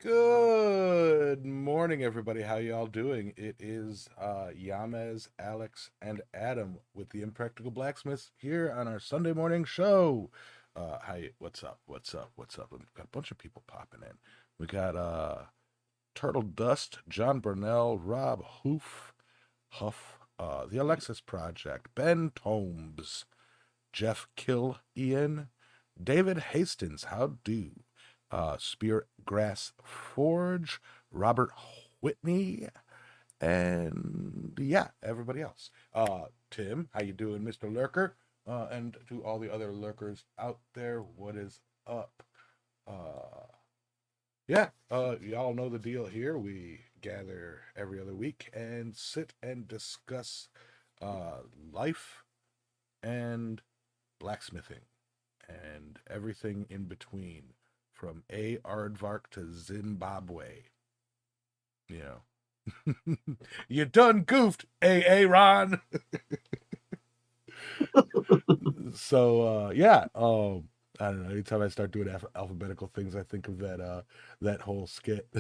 Good morning, everybody. How y'all doing? It is Yamez, Alex, and Adam with the Impractical Blacksmiths here on our Sunday morning show. Hi, what's up? What's up? What's up? We've got a bunch of people popping in. We got Turtle Dust, John Burnell, Rob Huff, the Alexis Project, Ben Tombs, Jeff Kill, Ian, David Hastings. How do? Spirit Grass Forge, Robert Whitney, and yeah, everybody else. Tim, how you doing, Mr. Lurker? And to all the other lurkers out there, what is up? Y'all know the deal here. We gather every other week and sit and discuss life and blacksmithing and everything in between, from Aardvark to Zimbabwe. You know, you done goofed, Ron. So I don't know. Anytime I start doing alphabetical things, I think of that whole skit.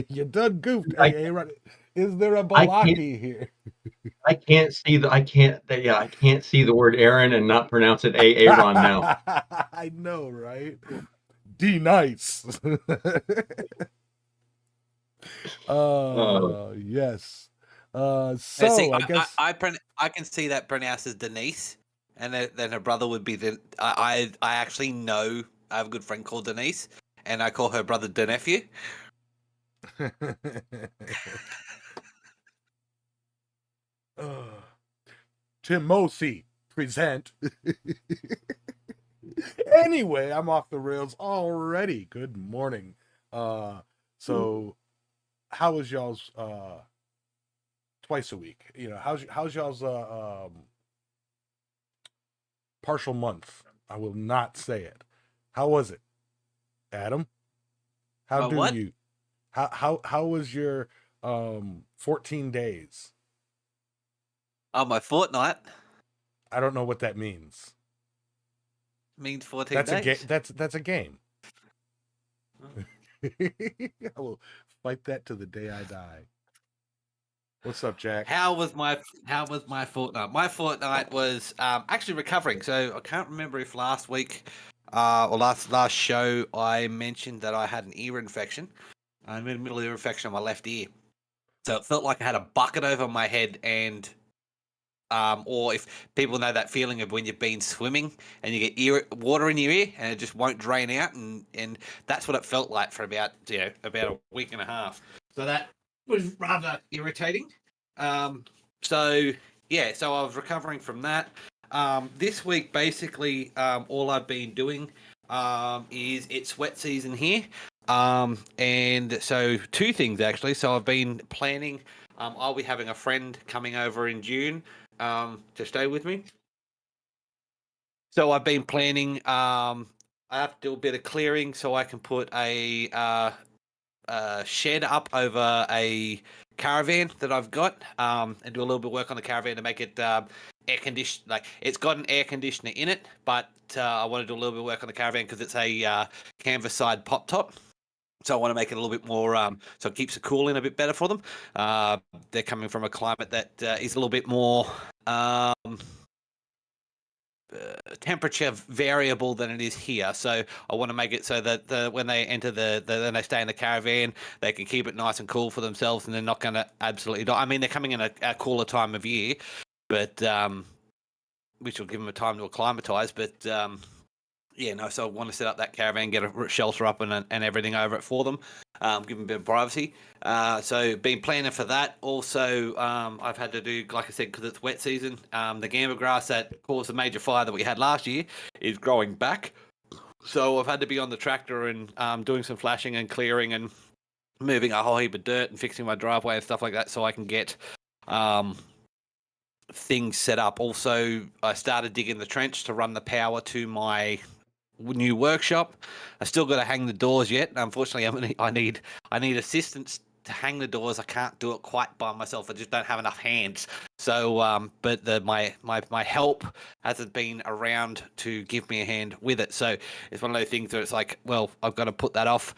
You done goofed, I Ron. Is there a I can't Balaki here? I can't see the I can't yeah, I can't see the word Aaron and not pronounce it Aaron now. I know, right? D nice. Uh, Yes. See, So I guess I can see that pronounced as Denise, and then her brother would be the. I actually know I have a good friend called Denise, and I call her brother the nephew. Timothy present. Anyway, I'm off the rails already. Good morning. So how was y'all's twice a week? You know, how's y'all's partial month? I will not say it. How was it, Adam? How do What? you? How was your 14 days? Oh, my fortnight I don't know what that means. means 14 That's a game. days. That's a game. I will fight that to the day I die. What's up, Jack? How was my fortnight? My fortnight was actually recovering. So I can't remember if last week or last show I mentioned that I had an ear infection. I'm in the middle of ear infection on my left ear. So it felt like I had a bucket over my head, and or if people know that feeling of when you've been swimming and you get water in your ear and it just won't drain out, and that's what it felt like for about a week and a half. So that was rather irritating. So so I was recovering from that. This week, basically, all I've been doing is it's wet season here. And so two things actually. So I've been planning. I'll be having a friend coming over in June to stay with me. So I've been planning. I have to do a bit of clearing so I can put a shed up over a caravan that I've got, and do a little bit of work on the caravan to make it air conditioned. Like, it's got an air conditioner in it, but I want to do a little bit of work on the caravan because it's a canvas side pop top. So I want to make it a little bit more, so it keeps it cool in a bit better for them. They're coming from a climate that is a little bit more temperature variable than it is here. So I want to make it so that when they enter when they stay in the caravan, they can keep it nice and cool for themselves, and they're not going to absolutely die. I mean, they're coming in a cooler time of year, but which will give them a time to acclimatise. But so I want to set up that caravan, get a shelter up and everything over it for them, give them a bit of privacy. So been planning for that. Also, I've had to do, like I said, because it's wet season, the gamba grass that caused the major fire that we had last year is growing back. So I've had to be on the tractor and doing some flashing and clearing and moving a whole heap of dirt and fixing my driveway and stuff like that so I can get things set up. Also, I started digging the trench to run the power to my new workshop. I still got to hang the doors yet. Unfortunately, I need assistance to hang the doors. I can't do it quite by myself. I just don't have enough hands. So, but my help hasn't been around to give me a hand with it. So it's one of those things where it's like, well, I've got to put that off.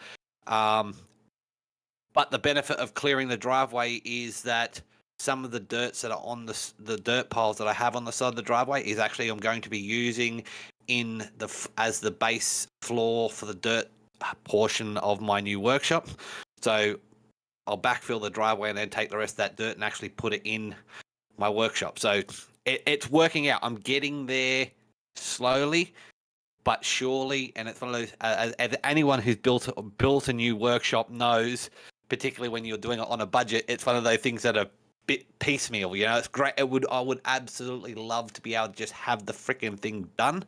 But the benefit of clearing the driveway is that some of the dirts that are on the dirt piles that I have on the side of the driveway is actually I'm going to be using in as the base floor for the dirt portion of my new workshop. So I'll backfill the driveway and then take the rest of that dirt and actually put it in my workshop. So it's working out. I'm getting there slowly but surely, and it's one of those. As anyone who's built a new workshop knows, particularly when you're doing it on a budget, it's one of those things that are a bit piecemeal. You know, it's great. I would absolutely love to be able to just have the freaking thing done,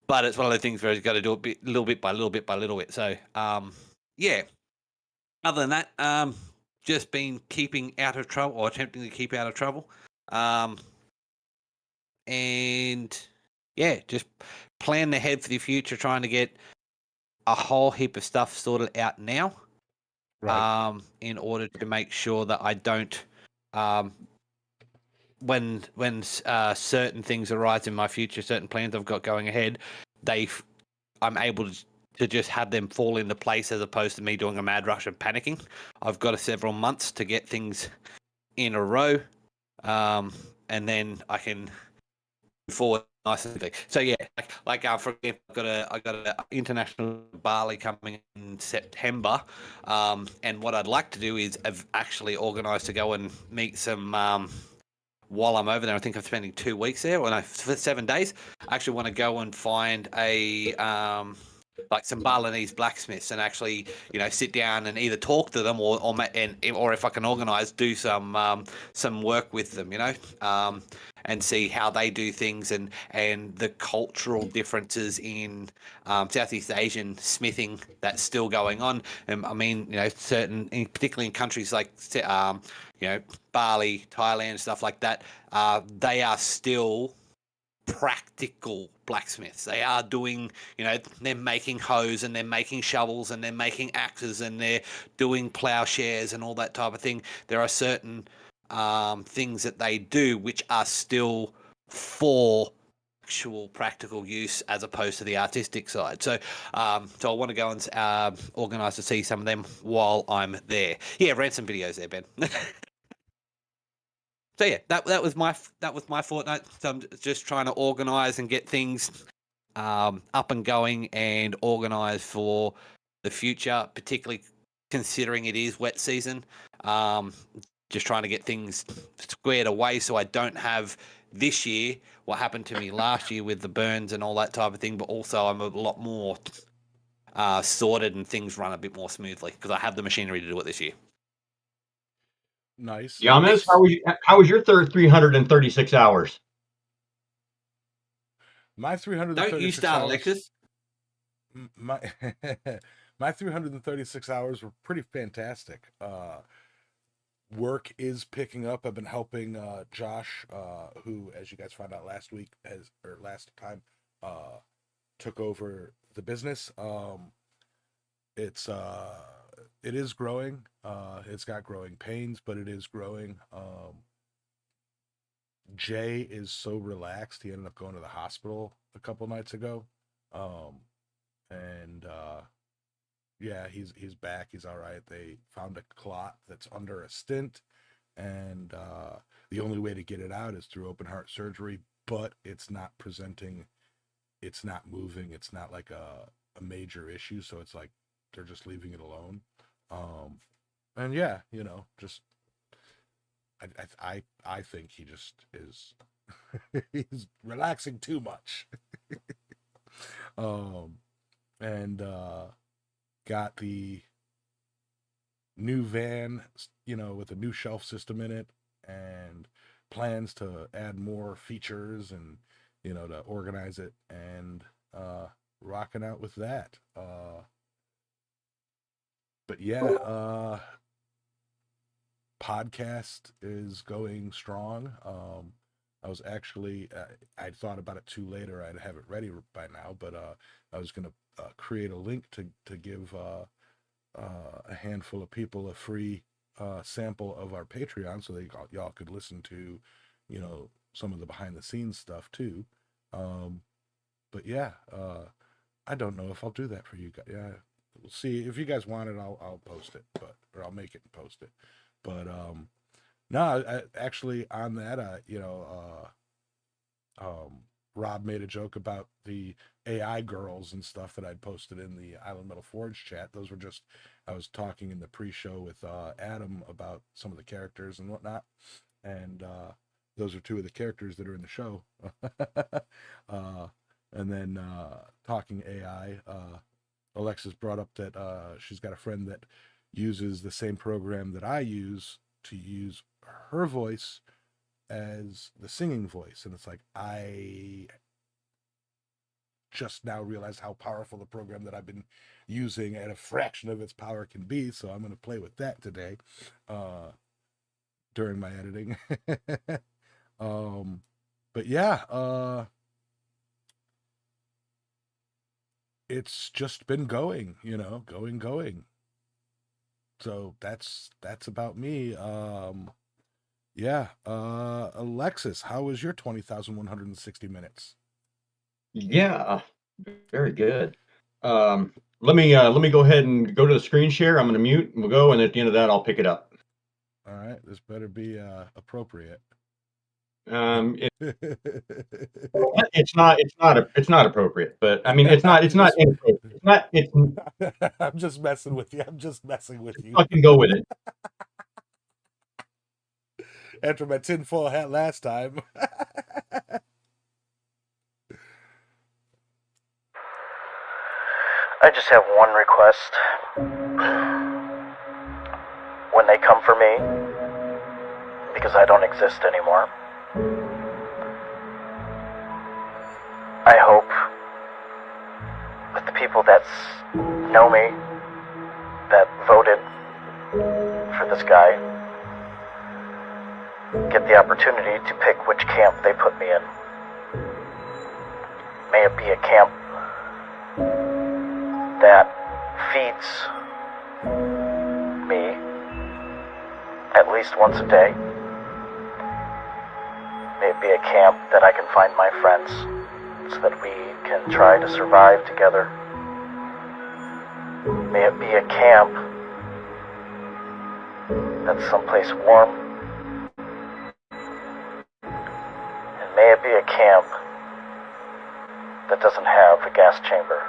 but it's one of those things where you've got to do it little bit by little bit by little bit. So, yeah. Other than that, just been keeping out of trouble or attempting to keep out of trouble, and yeah, just plan ahead for the future, trying to get a whole heap of stuff sorted out now, Right. in order to make sure that I don't, when certain things arise in my future, certain plans I've got going ahead, I'm able to just have them fall into place as opposed to me doing a mad rush and panicking. I've got several months to get things in a row, and then I can move forward nicely. So yeah, for example, I got a international barley coming in September, and what I'd like to do is I've actually organised to go and meet some. While I'm over there, I think I'm spending 2 weeks there, or no, for 7 days. I actually want to go and find a like some Balinese blacksmiths and actually, sit down and either talk to them or if I can organise, do some work with them, and see how they do things and the cultural differences in Southeast Asian smithing that's still going on. And I mean, particularly in countries like Bali, Thailand, stuff like that, they are still practical blacksmiths. They are doing, they're making hoes and they're making shovels and they're making axes and they're doing plowshares and all that type of thing. There are certain things that they do which are still for actual practical use as opposed to the artistic side. So I want to go and organise to see some of them while I'm there. Yeah, ran some videos there, Ben. So yeah, that was my fortnight. So I'm just trying to organise and get things up and going and organised for the future, particularly considering it is wet season. Just trying to get things squared away so I don't have this year what happened to me last year with the burns and all that type of thing, but also I'm a lot more sorted and things run a bit more smoothly because I have the machinery to do it this year. Nice. Yamas, how was your 336 hours? My Don't you 336 start, hours. Alexis. My my 336 hours were pretty fantastic. Work is picking up. I've been helping Josh, who, as you guys found out last time, took over the business. It is growing. It's got growing pains, but it is growing. Jay is so relaxed. He ended up going to the hospital a couple nights ago. And yeah, he's back. He's all right. They found a clot that's under a stent, and the only way to get it out is through open heart surgery. But it's not presenting. It's not moving. It's not like a major issue. So it's like they're just leaving it alone. And yeah, just I think he just is he's relaxing too much. And got the new van, with a new shelf system in it, and plans to add more features and to organize it, and rocking out with that. But yeah, podcast is going strong. I was actually I'd thought about it too later. I'd have it ready by now, but I was gonna create a link to give a handful of people a free sample of our Patreon, so y'all could listen to some of the behind the scenes stuff too. But yeah, I don't know if I'll do that for you guys. Yeah, we'll see if you guys want it. I'll post it, or I'll make it and post it. But no, actually on that, Rob made a joke about the AI girls and stuff that I'd posted in the Island Metal Forge chat. Those were just, I was talking in the pre-show with Adam about some of the characters and whatnot, and those are two of the characters that are in the show. And then talking AI, Alexis brought up that she's got a friend that uses the same program that I use to use her voice as the singing voice, and it's like, I just now realized how powerful the program that I've been using at a fraction of its power can be, so I'm going to play with that today during my editing. But yeah, it's just been going, going. So that's about me. Yeah. Alexis, how was your 20,160 minutes? Yeah, very good. Let me go ahead and go to the screen share. I'm going to mute and we'll go, and at the end of that, I'll pick it up. All right, this better be appropriate. It's not appropriate, but I mean, it's not inappropriate. I'm just messing with you. Fucking go with it. After my tinfoil hat last time. I just have one request. When they come for me, because I don't exist anymore, I hope that the people that know me, that voted for this guy, get the opportunity to pick which camp they put me in. May it be a camp that feeds me at least once a day. May it be a camp that I can find my friends so that we can try to survive together. May it be a camp that's someplace warm. And may it be a camp that doesn't have a gas chamber.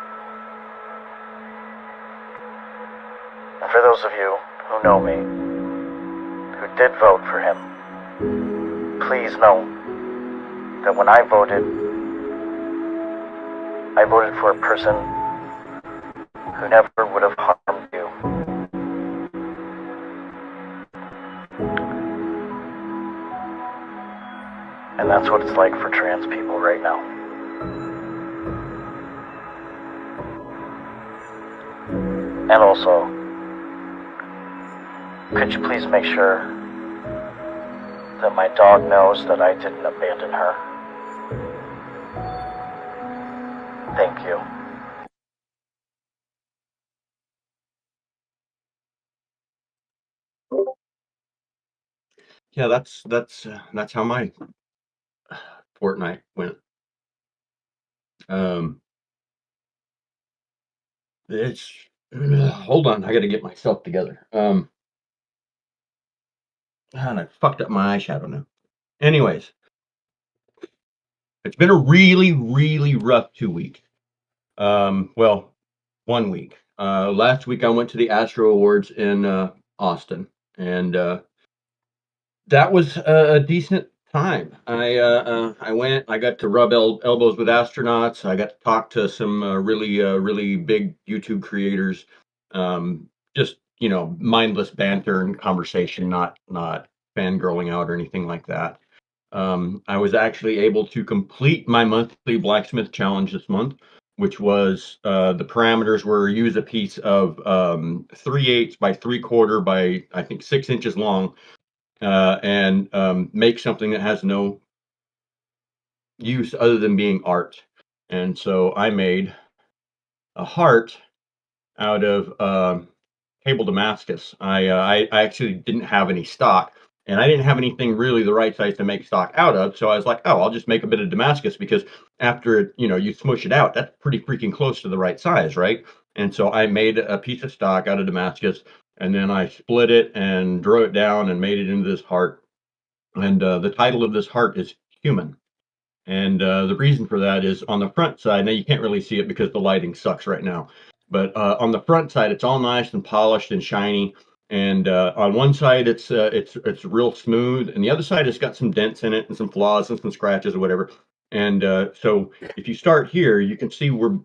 And for those of you who know me, who did vote for him, please know that when I voted for a person who never would have harmed you. And that's what it's like for trans people right now. And also, could you please make sure that my dog knows that I didn't abandon her? Thank you. Yeah, that's how my fortnight went. It's hold on, I got to get myself together. And I fucked up my eyeshadow now. Anyways, it's been a really, really rough 2 weeks. Well, 1 week. Last week I went to the Astro Awards in Austin, and that was a decent time. I went. I got to rub elbows with astronauts. I got to talk to some really big YouTube creators. Just mindless banter and conversation, not fangirling out or anything like that. I was actually able to complete my monthly blacksmith challenge this month, which was the parameters were use a piece of 3/8 by 3/4 by I think 6 inches long, and make something that has no use other than being art. And so I made a heart out of cable Damascus. I actually didn't have any stock, and I didn't have anything really the right size to make stock out of. So I was like, oh, I'll just make a bit of Damascus, because after you smush it out, that's pretty freaking close to the right size, right? And so I made a piece of stock out of Damascus, and then I split it and drew it down and made it into this heart. And the title of this heart is Human. And the reason for that is on the front side. Now you can't really see it because the lighting sucks right now. But on the front side, it's all nice and polished and shiny. And on one side, it's real smooth, and the other side has got some dents in it and some flaws and some scratches or whatever. And so if you start here, you can see we're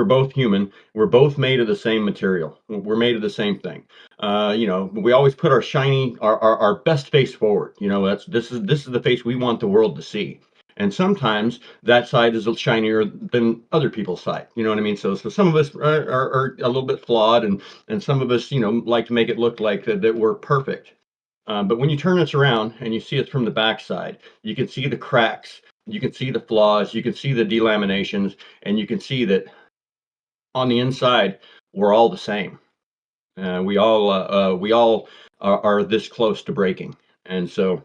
both human. We're both made of the same material. We're made of the same thing. We always put our shiny, our best face forward. This is the face we want the world to see. And sometimes that side is shinier than other people's side. You know what I mean? So some of us are a little bit flawed, and some of us, like to make it look like that we're perfect. But when you turn this around and you see it from the backside, you can see the cracks, you can see the flaws, you can see the delaminations, and you can see that on the inside, we're all the same. We all are this close to breaking. And so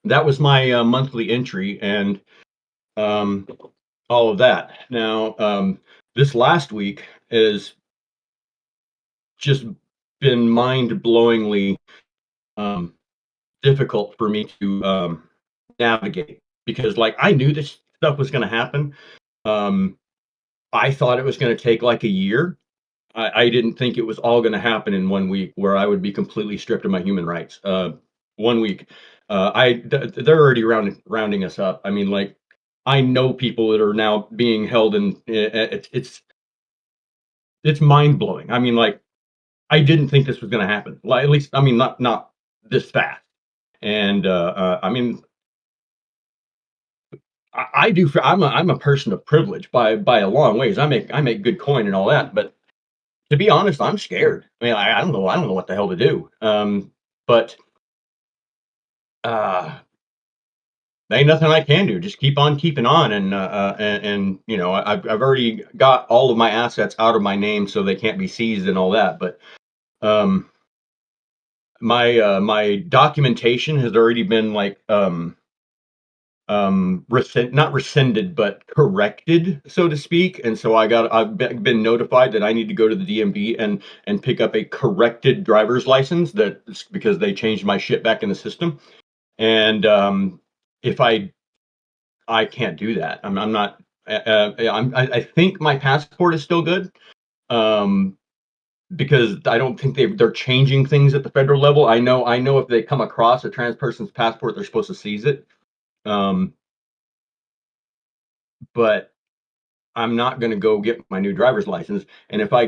that was my monthly entry and all of that. Now, this last week has just been mind-blowingly difficult for me to navigate because, like, I knew this stuff was going to happen. I thought it was going to take like a year. I didn't think it was all going to happen in 1 week where I would be completely stripped of my human rights. 1 week, they're already rounding us up. I mean, like, I know people that are now being held, and it's mind blowing. I mean, like, I didn't think this was going to happen. Like, at least, I mean, not this fast. And I mean, I do. I'm a person of privilege by a long ways. I make good coin and all that, but to be honest, I'm scared. I mean, I don't know. I don't know what the hell to do. But there ain't nothing I can do. Just keep on keeping on, and I've already got all of my assets out of my name, so they can't be seized and all that. But my documentation has already been like not rescinded but corrected, so to speak. And so I've been notified that I need to go to the DMV and pick up a corrected driver's license, because they changed my shit back in the system. And if I can't do that. I'm not. I think my passport is still good. Because I don't think they're changing things at the federal level. I know if they come across a trans person's passport, they're supposed to seize it. But I'm not going to go get my new driver's license. And if I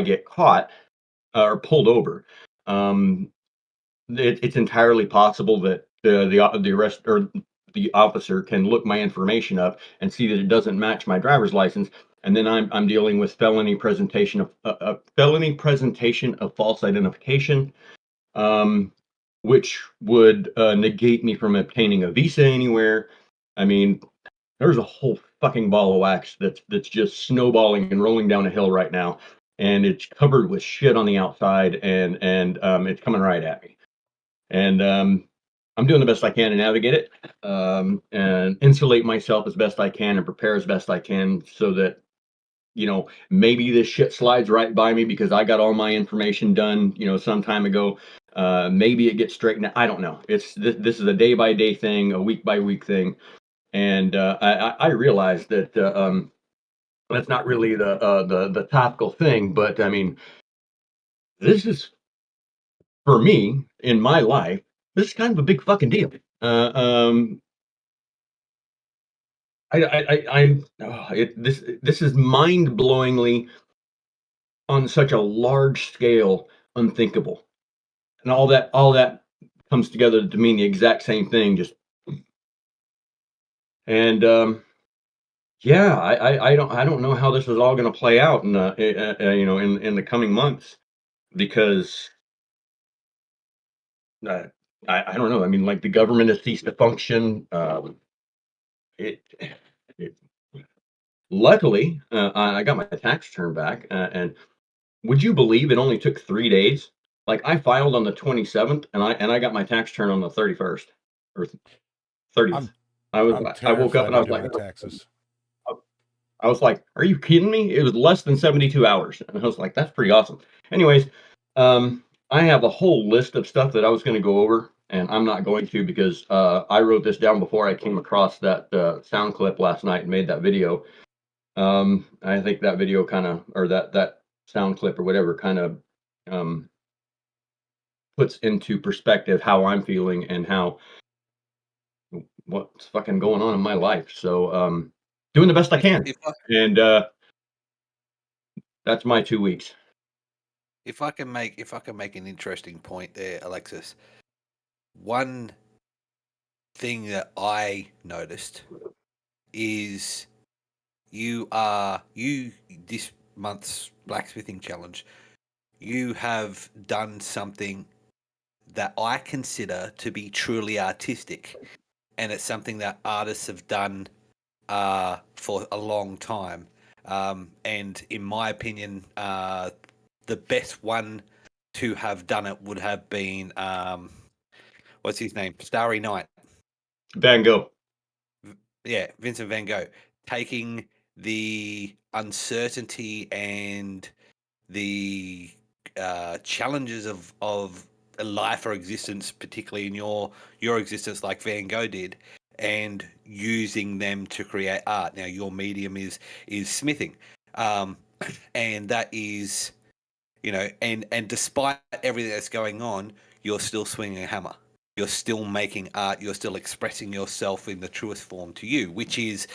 get caught or pulled over, it's entirely possible that the arrest or the officer can look my information up and see that it doesn't match my driver's license, and then I'm dealing with felony presentation of false identification, which would negate me from obtaining a visa anywhere. I mean, there's a whole fucking ball of wax that's just snowballing and rolling down a hill right now, and it's covered with shit on the outside, and it's coming right at me. And I'm doing the best I can to navigate it, and insulate myself as best I can and prepare as best I can so that, maybe this shit slides right by me because I got all my information done, some time ago. Maybe it gets straightened out. I don't know. This is a day by day thing, a week by week thing. And I realize that that's not really the topical thing, but I mean, this is, for me in my life, this is kind of a big fucking deal. This is mind blowingly on such a large scale, unthinkable, and all that comes together to mean the exact same thing. And yeah, I don't know how this is all going to play out in in the coming months, because I don't know. I mean, like, the government has ceased to function. It, it Luckily, I got my tax return back, and would you believe it only took 3 days? Like, I filed on the 27th, and I got my tax return on the 31st or 30th. I'm I woke up terrified and I of was like, doing taxes. I was like, are you kidding me? It was less than 72 hours. And I was like, that's pretty awesome. Anyways, I have a whole list of stuff that I was going to go over, and I'm not going to because I wrote this down before I came across that sound clip last night and made that video. I think that video kind of, or that sound clip or whatever kind of puts into perspective how I'm feeling and how what's fucking going on in my life. So doing the best I can. And that's my 2 weeks. If I can make an interesting point there, Alexis, one thing that I noticed is you this month's blacksmithing challenge, you have done something that I consider to be truly artistic, and it's something that artists have done for a long time. And in my opinion, the best one to have done it would have been what's his name? Starry Night. Van Gogh. Yeah, Vincent van Gogh, taking the uncertainty and the challenges of a life or existence, particularly in your existence, like Van Gogh did, and using them to create art. Now, your medium is smithing, and that is, and despite everything that's going on, you're still swinging a hammer. You're still making art. You're still expressing yourself in the truest form to you, which is,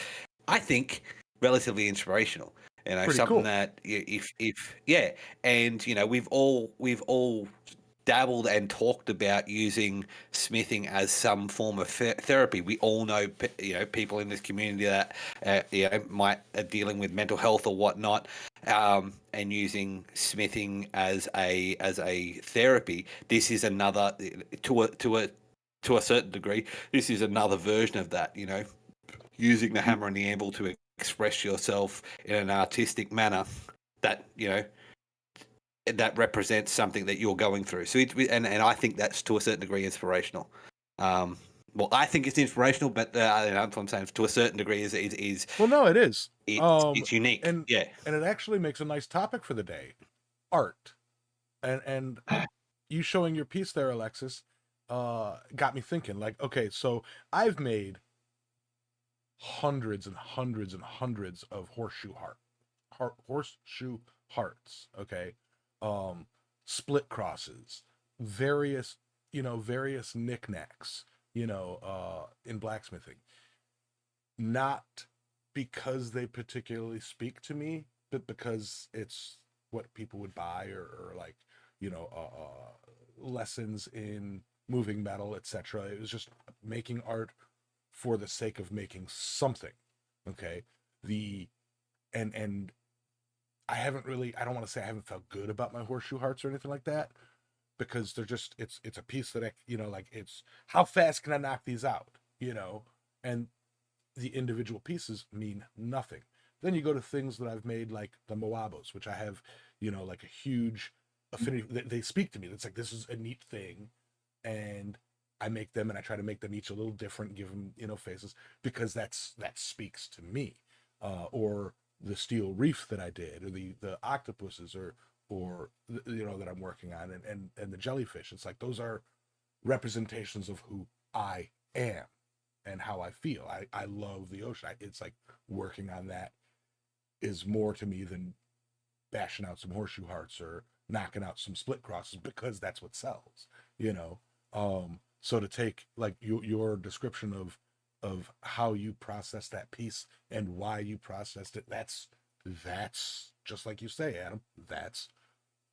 I think, relatively inspirational. Pretty Something cool. that if yeah, and we've all dabbled and talked about using smithing as some form of therapy. We all know people in this community that might are dealing with mental health or whatnot, and using smithing as a therapy. This is another to a certain degree. This is another version of that. Using the hammer and the anvil to express yourself in an artistic manner that that represents something that you're going through. So and I think that's to a certain degree inspirational. Well, I think it's inspirational, but that's what I'm saying. To a certain degree, is Well, no, it is. it's unique. And Yeah, and it actually makes a nice topic for the day, art. And you showing your piece there, Alexis, got me thinking. Like, okay, so I've made hundreds and hundreds and hundreds of horseshoe hearts. Okay, um, split crosses, various various knickknacks. In blacksmithing, not because they particularly speak to me, but because it's what people would buy or like lessons in moving metal, etc. It was just making art for the sake of making something. Okay, the and I don't want to say I haven't felt good about my horseshoe hearts or anything like that, because they're just it's a piece that like it's how fast can I knock these out, and the individual pieces mean nothing. Then you go to things that I've made like the Moabos, which I have, like a huge affinity. They speak to me. It's like this is a neat thing, and I make them and I try to make them each a little different, give them faces because that speaks to me. Or the steel reef that I did, or the octopuses, or that I'm working on, and the jellyfish. It's like those are representations of who I am and how I feel. I love the ocean. It's like working on that is more to me than bashing out some horseshoe hearts or knocking out some split crosses because that's what sells, you know. So to take like your description of how you process that piece and why you processed it, that's just like you say, Adam. That's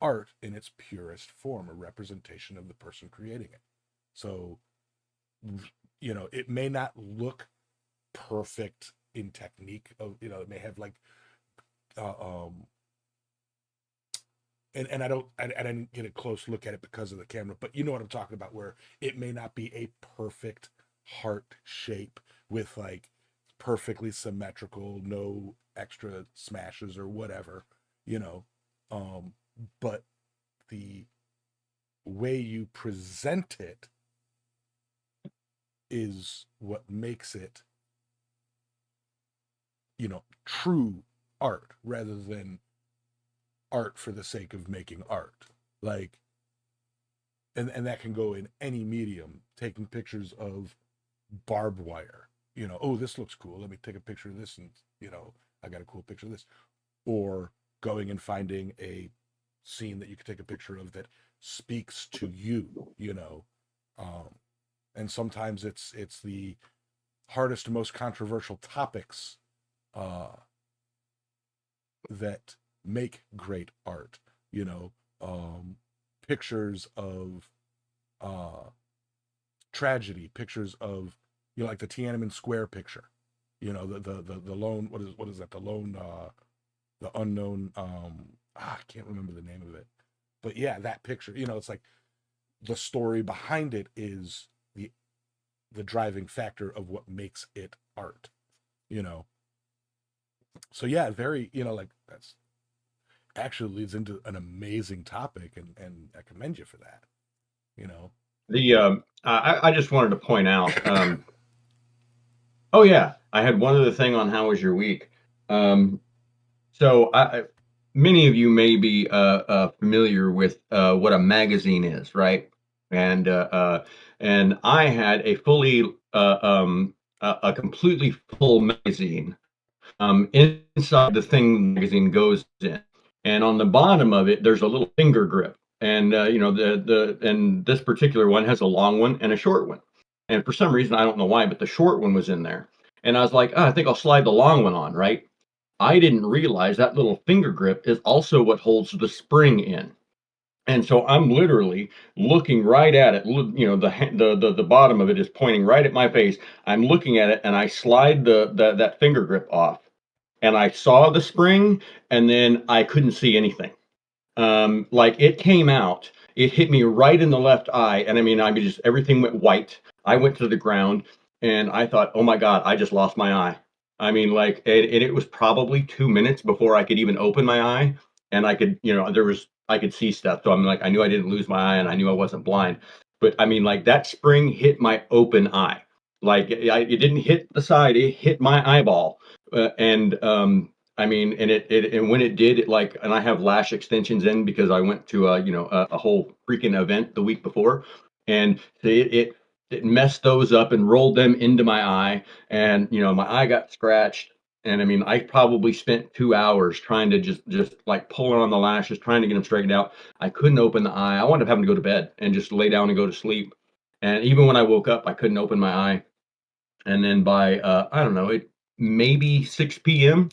art in its purest form, a representation of the person creating it. So it may not look perfect in technique of it may have like uh, um and I didn't get a close look at it because of the camera, but you know what I'm talking about, where it may not be a perfect heart shape with like perfectly symmetrical, no extra smashes or whatever, you know. Um, but the way you present it is what makes it true art rather than art for the sake of making art. Like, and that can go in any medium, taking pictures of barbed wire. Oh, this looks cool. Let me take a picture of this, and I got a cool picture of this. Or going and finding a scene that you could take a picture of that speaks to you. And sometimes it's the hardest and most controversial topics that make great art. Pictures of tragedy, pictures of like the Tiananmen Square picture. The lone, what is that? The lone, the unknown. I can't remember the name of it, but yeah, that picture. It's like the story behind it is the driving factor of what makes it art. So yeah, very like that's actually leads into an amazing topic, and I commend you for that. I just wanted to point out. Oh yeah, I had one other thing on how was your week. So many of you may be familiar with what a magazine is, right? And I had a fully a completely full magazine. Inside the thing the magazine goes in, and on the bottom of it, there's a little finger grip. And and this particular one has a long one and a short one. And for some reason, I don't know why, but the short one was in there. And I was like, I think I'll slide the long one on, right? I didn't realize that little finger grip is also what holds the spring in. And so I'm literally looking right at it. The bottom of it is pointing right at my face. I'm looking at it, and I slide that finger grip off, and I saw the spring, and then I couldn't see anything. Like it came out, it hit me right in the left eye, and just everything went white. I went to the ground, and I thought, oh my God, I just lost my eye. It was probably 2 minutes before I could even open my eye, and I could, I could see stuff. So I'm like, I knew I didn't lose my eye, and I knew I wasn't blind. But that spring hit my open eye. It didn't hit the side; it hit my eyeball, and and when it did, and I have lash extensions in because I went to a whole freaking event the week before, and it messed those up and rolled them into my eye, and my eye got scratched, and I probably spent 2 hours trying to just like pulling on the lashes, trying to get them straightened out. I couldn't open the eye. I wound up having to go to bed and just lay down and go to sleep, and even when I woke up, I couldn't open my eye. And then by I don't know, it maybe 6 p.m.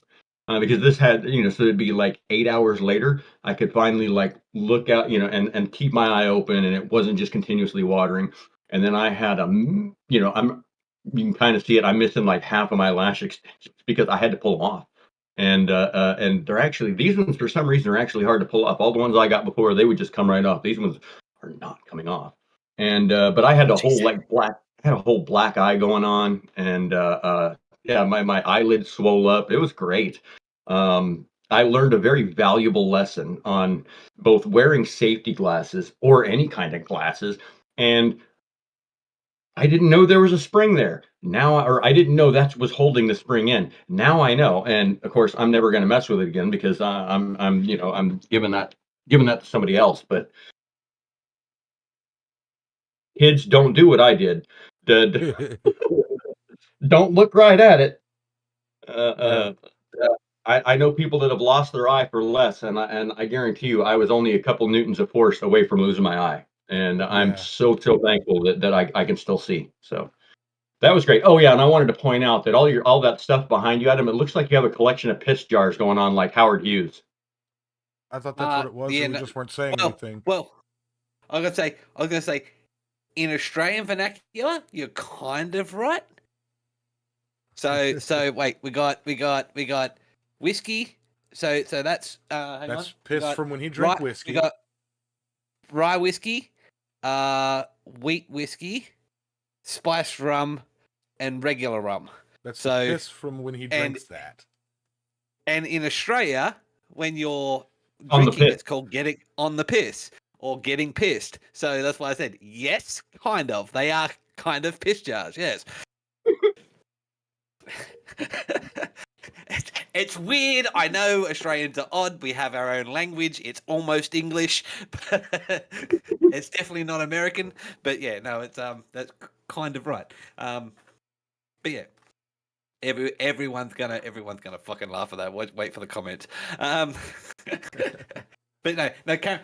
Because this had, so it'd be like 8 hours later, I could finally like look out, and keep my eye open, and it wasn't just continuously watering. And then I had you can kind of see it. I'm missing like half of my lash extensions because I had to pull them off. And they're actually, these ones for some reason are actually hard to pull off. All the ones I got before, they would just come right off. These ones are not coming off. And but I had a whole black eye going on, and yeah, my eyelids swole up. It was great. I learned a very valuable lesson on both wearing safety glasses or any kind of glasses, and I didn't know there was a spring there. Or I didn't know that was holding the spring in. Now I know, and of course, I'm never going to mess with it again because I'm giving that to somebody else. But kids, don't do what I did. Don't look right at it. Uh, I know people that have lost their eye for less, and I guarantee you, I was only a couple newtons of force away from losing my eye, and I'm Yeah. so thankful that I can still see. So that was great. Oh yeah, and I wanted to point out that all that stuff behind you, Adam, it looks like you have a collection of piss jars going on, like Howard Hughes. I thought that's what it was, and we just weren't saying anything. Well, I was gonna say, in Australian vernacular, you're kind of right. So wait, we got whiskey. So that's hang That's on. piss from when he drank whiskey. We got rye whiskey, wheat whiskey, spiced rum, and regular rum. That's the piss from when he drinks that. And in Australia, when you're On the drinking, piss. it's called getting on the piss or getting pissed. So that's why I said yes, kind of. They are kind of piss jars. Yes. It's weird. I know Australians are odd. We have our own language. It's almost English, but it's definitely not American. But yeah, no, it's that's kind of right. But yeah, everyone's gonna fucking laugh at that. Wait for the comments. But no.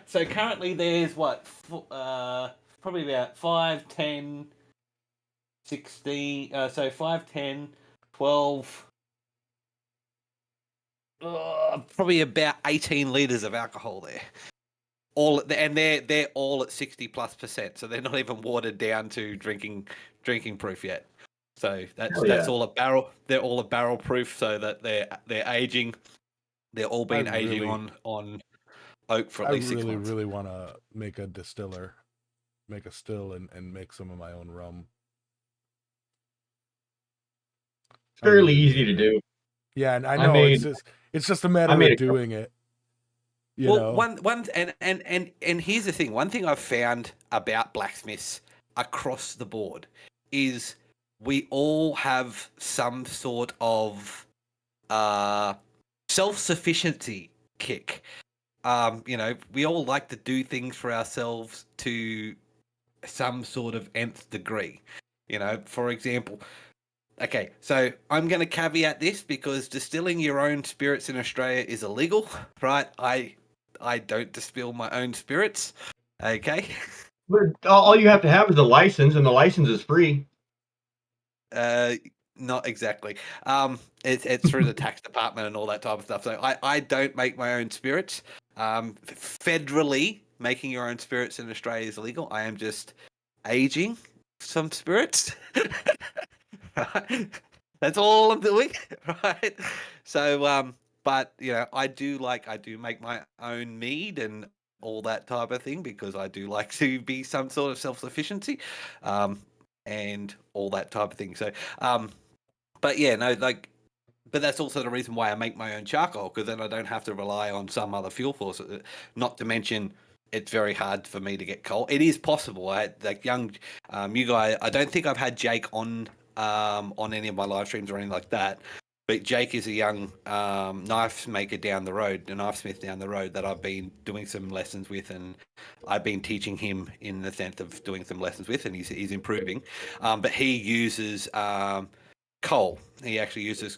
So currently there's what probably about 5, 10, 16. So 5, 10, 12. Probably about 18 liters of alcohol there. And they're all at 60+%, so they're not even watered down to drinking proof yet. So that's all a barrel. They're all a barrel proof, so that they're aging. They're all been aging on oak for at least 6 months. I really want to make a distiller, make a still, and make some of my own rum. It's fairly easy to do. Yeah, and I know it's just a matter of doing it. You know? And here's the thing. One thing I've found about blacksmiths across the board is we all have some sort of self-sufficiency kick. We all like to do things for ourselves to some sort of nth degree. For example, okay, so I'm going to caveat this because distilling your own spirits in Australia is illegal, right? I don't distill my own spirits, okay? But all you have to have is a license, and the license is free. Not exactly. It's through the tax department and all that type of stuff. So I don't make my own spirits. Federally, making your own spirits in Australia is illegal. I am just aging some spirits. Right? That's all I'm doing, right? So, but I do make my own mead and all that type of thing because I do like to be some sort of self-sufficiency, and all that type of thing. So, but yeah, no, but that's also the reason why I make my own charcoal, because then I don't have to rely on some other fuel source. Not to mention, it's very hard for me to get coal. It is possible. You guys. I don't think I've had Jake on any of my live streams or anything like that. But Jake is a young knife maker down the road, a knifesmith down the road that I've been doing some lessons with, and I've been teaching him in the sense of doing some lessons with, and he's improving. But he uses coal. He actually uses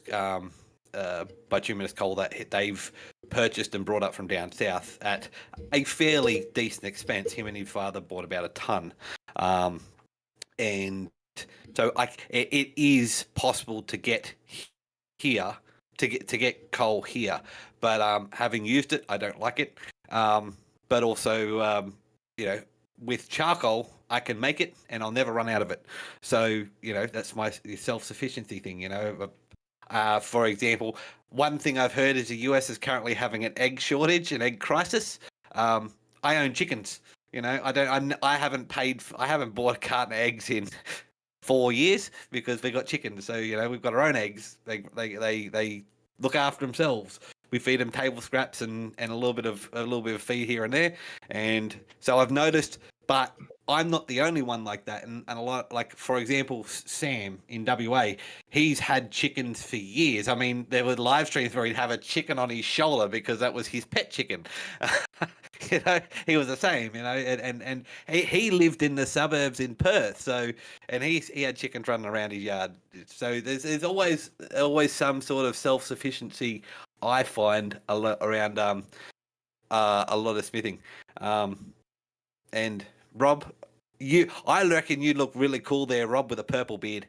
bituminous coal that they've purchased and brought up from down south at a fairly decent expense. Him and his father bought about a ton, and so it is possible to get here, to get coal here, but having used it, I don't like it. But also, with charcoal, I can make it, and I'll never run out of it. So that's my self-sufficiency thing. For example, one thing I've heard is the US is currently having an egg shortage, an egg crisis. I own chickens. I haven't bought a carton of eggs in 4 years because we got chickens. So we've got our own eggs. They look after themselves. We feed them table scraps and a little bit of feed here and there. And so I've noticed, but I'm not the only one like that. And a lot, like for example, Sam in WA, he's had chickens for years. I mean, there were live streams where he'd have a chicken on his shoulder because that was his pet chicken. He was the same, and he lived in the suburbs in Perth, so, and he had chickens running around his yard. So there's always some sort of self-sufficiency, I find, a lot around a lot of smithing. And Rob, I reckon you look really cool there, Rob, with a purple beard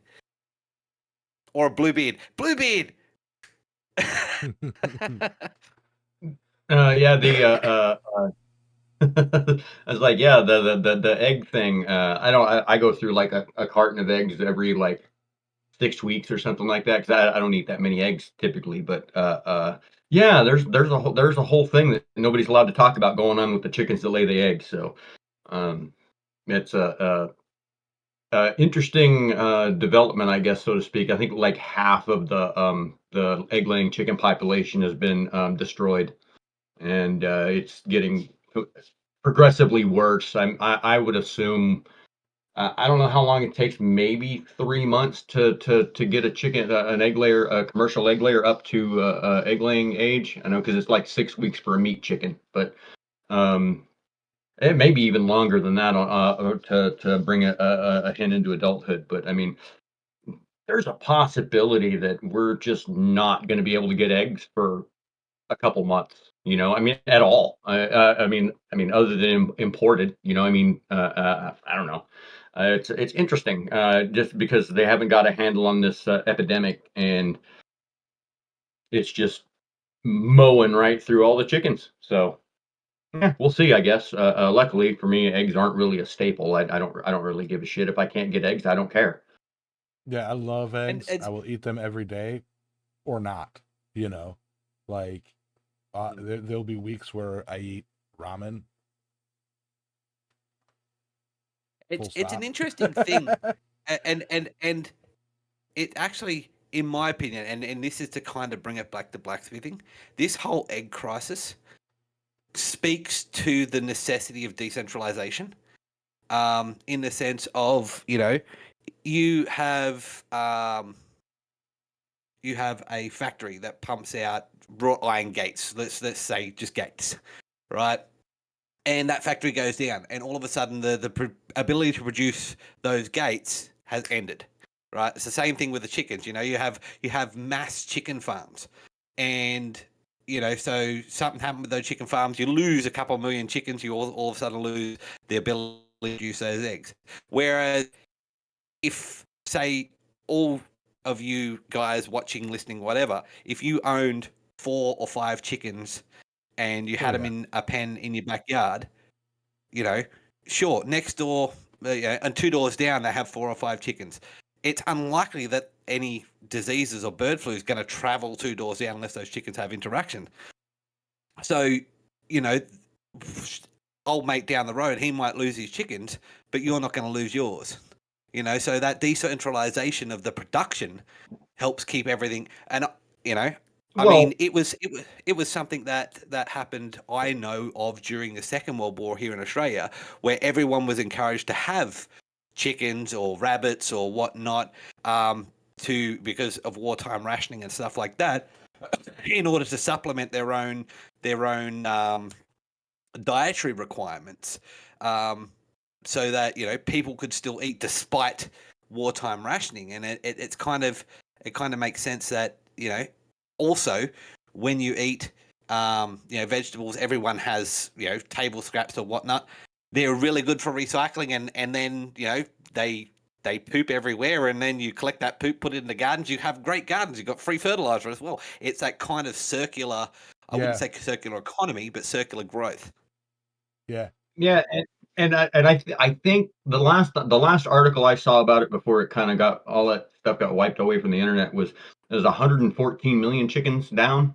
or a blue beard. Blue beard. Yeah, I was like, yeah, the egg thing. I go through like a carton of eggs every like 6 weeks or something like that, because I don't eat that many eggs typically. But yeah, there's a whole thing that nobody's allowed to talk about going on with the chickens that lay the eggs. So it's a interesting development, I guess, so to speak. I think like half of the egg laying chicken population has been destroyed, and it's getting progressively worse. I would assume I don't know how long it takes, maybe 3 months to get a chicken, an egg layer, a commercial egg layer up to egg laying age. I know because it's like 6 weeks for a meat chicken, but um, it may be even longer than that to bring a hen into adulthood. But I mean, there's a possibility that we're just not going to be able to get eggs for a couple months. I mean, at all. Other than imported. I don't know. It's interesting, just because they haven't got a handle on this epidemic, and it's just mowing right through all the chickens. So yeah, we'll see. I guess. Luckily for me, eggs aren't really a staple. I don't really give a shit if I can't get eggs. I don't care. Yeah, I love And eggs. I it's will eat them every day or not. You know, like there'll be weeks where I eat ramen. Full it's an stop. interesting thing, and it actually, in my opinion, and this is to kind of bring it back to blacksmithing. This whole egg crisis speaks to the necessity of decentralization. In the sense of, you have a factory that pumps out wrought iron gates. Let's say just gates, right? And that factory goes down, and all of a sudden the ability to produce those gates has ended, right? It's the same thing with the chickens. You have mass chicken farms, and so something happened with those chicken farms. You lose a couple of million chickens. You all of a sudden lose the ability to produce those eggs. Whereas if, say, all of you guys watching, listening, whatever, if you owned 4 or 5 chickens and you Oh had them yeah. in a pen in your backyard, you know, sure, next door, and 2 doors down, they have 4 or 5 chickens. It's unlikely that any diseases or bird flu is going to travel 2 doors down unless those chickens have interaction. So, you know, old mate down the road, he might lose his chickens, but you're not going to lose yours. So that decentralization of the production helps keep everything. And I Well, mean, it was something that happened, I know of, during the Second World War here in Australia, where everyone was encouraged to have chickens or rabbits or whatnot, because of wartime rationing and stuff like that, in order to supplement their own dietary requirements, so that people could still eat despite wartime rationing. And it kind of makes sense that also, when you eat vegetables, everyone has table scraps or whatnot. They're really good for recycling, and then they poop everywhere, and then you collect that poop, put it in the gardens. You have great gardens. You've got free fertilizer as well. It's that kind of circular. I wouldn't Yeah. say circular economy, but circular growth. Yeah. yeah, and I think the last article I saw about it before it kind of got all that stuff got wiped away from the internet was there's 114 million chickens down.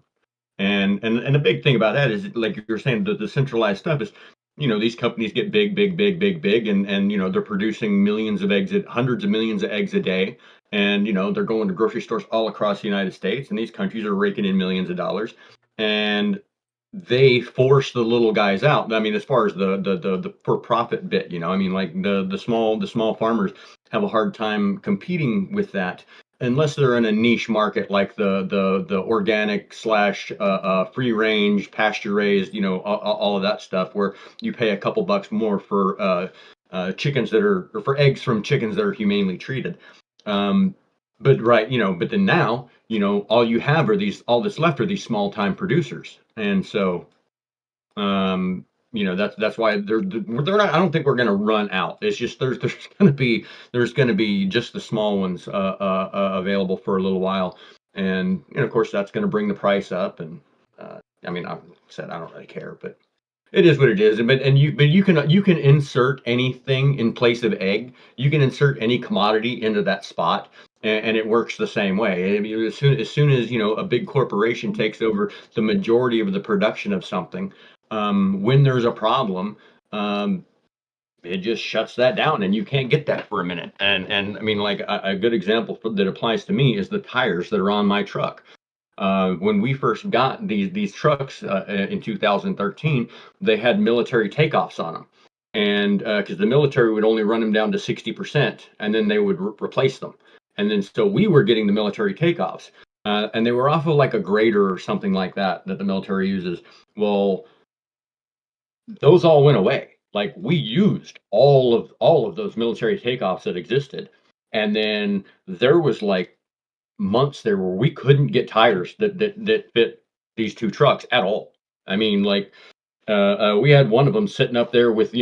And the big thing about that is, like you're saying, the centralized stuff is, these companies get big, big, big, big, big, and they're producing millions of eggs, hundreds of millions of eggs a day, and they're going to grocery stores all across the United States, and these countries are raking in millions of dollars, and they force the little guys out. I mean, as far as the for profit bit, I mean, like the small farmers have a hard time competing with that unless they're in a niche market like the organic slash free range pasture raised, all of that stuff where you pay a couple bucks more for chickens that are, or for eggs from chickens that are humanely treated. Um, but right, but then now, all you have are all that's left are these small time producers, and so that's why they're not. I don't think we're going to run out. It's just there's going to be just the small ones available for a little while, and of course that's going to bring the price up. And I mean, I said I don't really care, but it is what it is. But you can insert anything in place of egg. You can insert any commodity into that spot, and it works the same way. I mean, as soon as a big corporation takes over the majority of the production of something, when there's a problem, it just shuts that down, and you can't get that for a minute. And I mean, like a good example that applies to me is the tires that are on my truck. When we first got these trucks in 2013, they had military takeoffs on them. and because the military would only run them down to 60%, and then they would replace them. And then so we were getting the military takeoffs, and they were off of like a grader or something like that the military uses. Well, those all went away. Like we used all of those military takeoffs that existed, and then there was like months there where we couldn't get tires that fit these two trucks at all. I mean, like we had one of them sitting up there with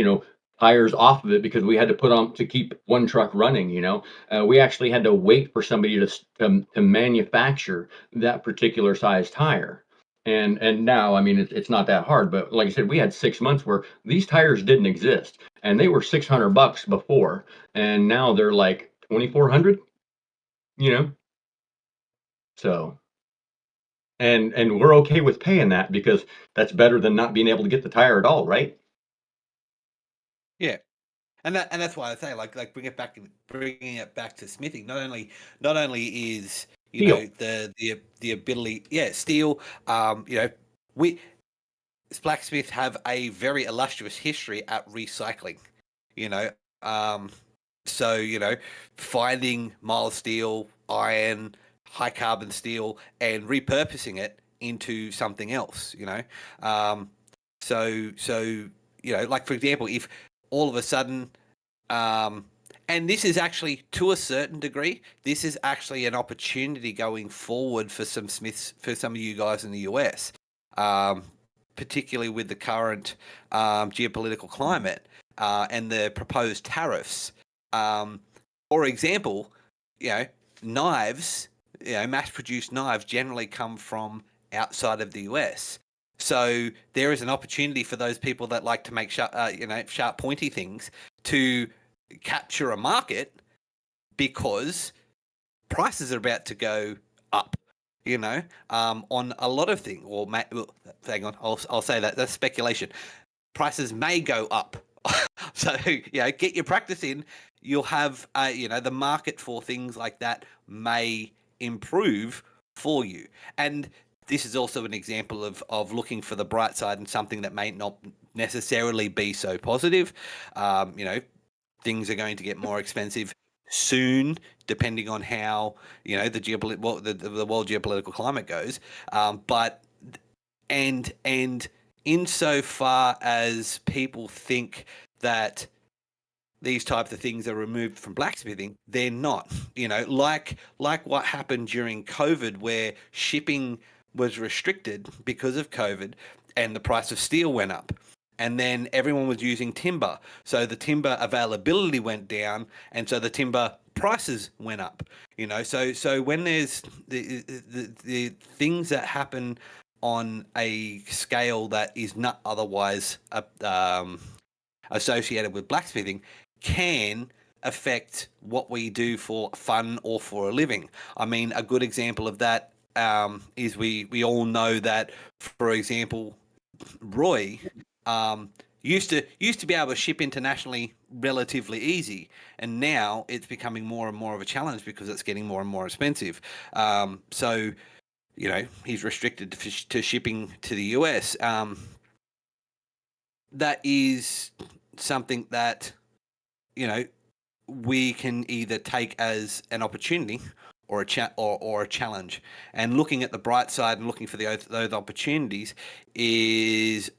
tires off of it because we had to put on to keep one truck running. We actually had to wait for somebody to manufacture that particular size tire. And now, I mean, it's not that hard, but like I said, we had 6 months where these tires didn't exist, and they were $600 before, and now they're like 2,400. You know, so and we're okay with paying that because that's better than not being able to get the tire at all, right? Yeah. And that's why I say like bringing it back to smithing. Not only is Steel. the ability, steel. We blacksmiths have a very illustrious history at recycling. You know, so finding mild steel, iron, high carbon steel, and repurposing it into something else. Like for example, if all of a sudden, and this is actually to a certain degree, this is actually an opportunity going forward for some smiths, for some of you guys in the US, particularly with the current geopolitical climate and the proposed tariffs. For example, knives, mass-produced knives generally come from outside of the US. So there is an opportunity for those people that like to make sharp, pointy things to capture a market because prices are about to go up. On a lot of things. Hang on, I'll say that's speculation. Prices may go up. So get your practice in. You'll have the market for things like that may improve for you. And this is also an example of looking for the bright side and something that may not necessarily be so positive. Things are going to get more expensive soon, depending on how the world geopolitical climate goes. But insofar as people think that these types of things are removed from blacksmithing, they're not. Like what happened during COVID, where shipping was restricted because of COVID, and the price of steel went up. And then everyone was using timber, so the timber availability went down, and so the timber prices went up. So when there's the things that happen on a scale that is not otherwise associated with blacksmithing can affect what we do for fun or for a living. I mean, a good example of that is we all know that, for example, Roy used to be able to ship internationally relatively easy, and now it's becoming more and more of a challenge because it's getting more and more expensive. So he's restricted to shipping to the US. That is something that we can either take as an opportunity or a challenge. And looking at the bright side and looking for those opportunities is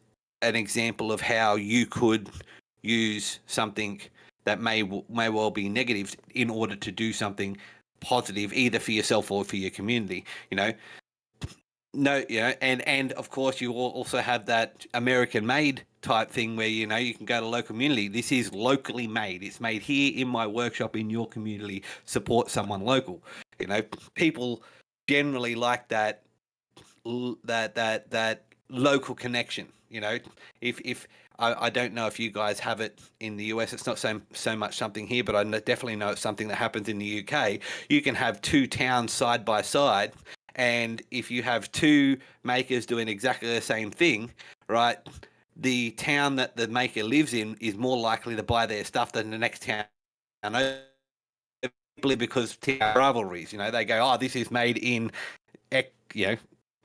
an example of how you could use something that may well be negative in order to do something positive, either for yourself or for your community. And of course you also have that American made type thing where you can go to local community. This is locally made. It's made here in my workshop in your community. Support someone local. People generally like that local connection. If I don't know if you guys have it in the US, it's not so much something here, but I definitely know it's something that happens in the UK. You can have two towns side by side, and if you have two makers doing exactly the same thing, right, the town that the maker lives in is more likely to buy their stuff than the next town. Simply because rivalries, they go, oh, this is made in,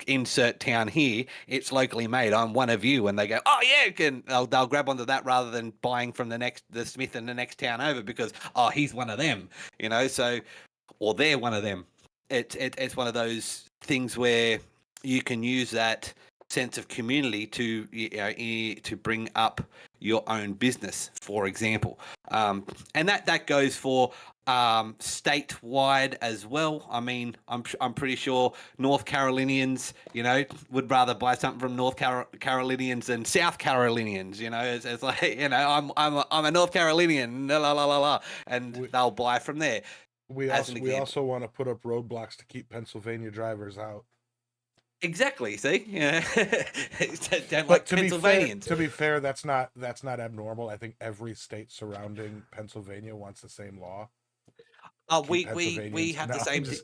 insert town here, it's locally made. I'm one of you, and they go, oh yeah, they'll grab onto that rather than buying from the smith in the next town over because he's one of them, so or they're one of them. It's one of those things where you can use that sense of community to to bring up your own business, for example, and that goes for statewide as well. I mean, I'm pretty sure North Carolinians, would rather buy something from North Carolinians than South Carolinians. It's like I'm a North Carolinian, la la la la, and they'll buy from there. We As an also we example. also want to put up roadblocks to keep Pennsylvania drivers out. Exactly. See, don't But like to be fair, Pennsylvanians. that's not abnormal. I think every state surrounding Pennsylvania wants the same law. We Pennsylvanians. have No, the same thing.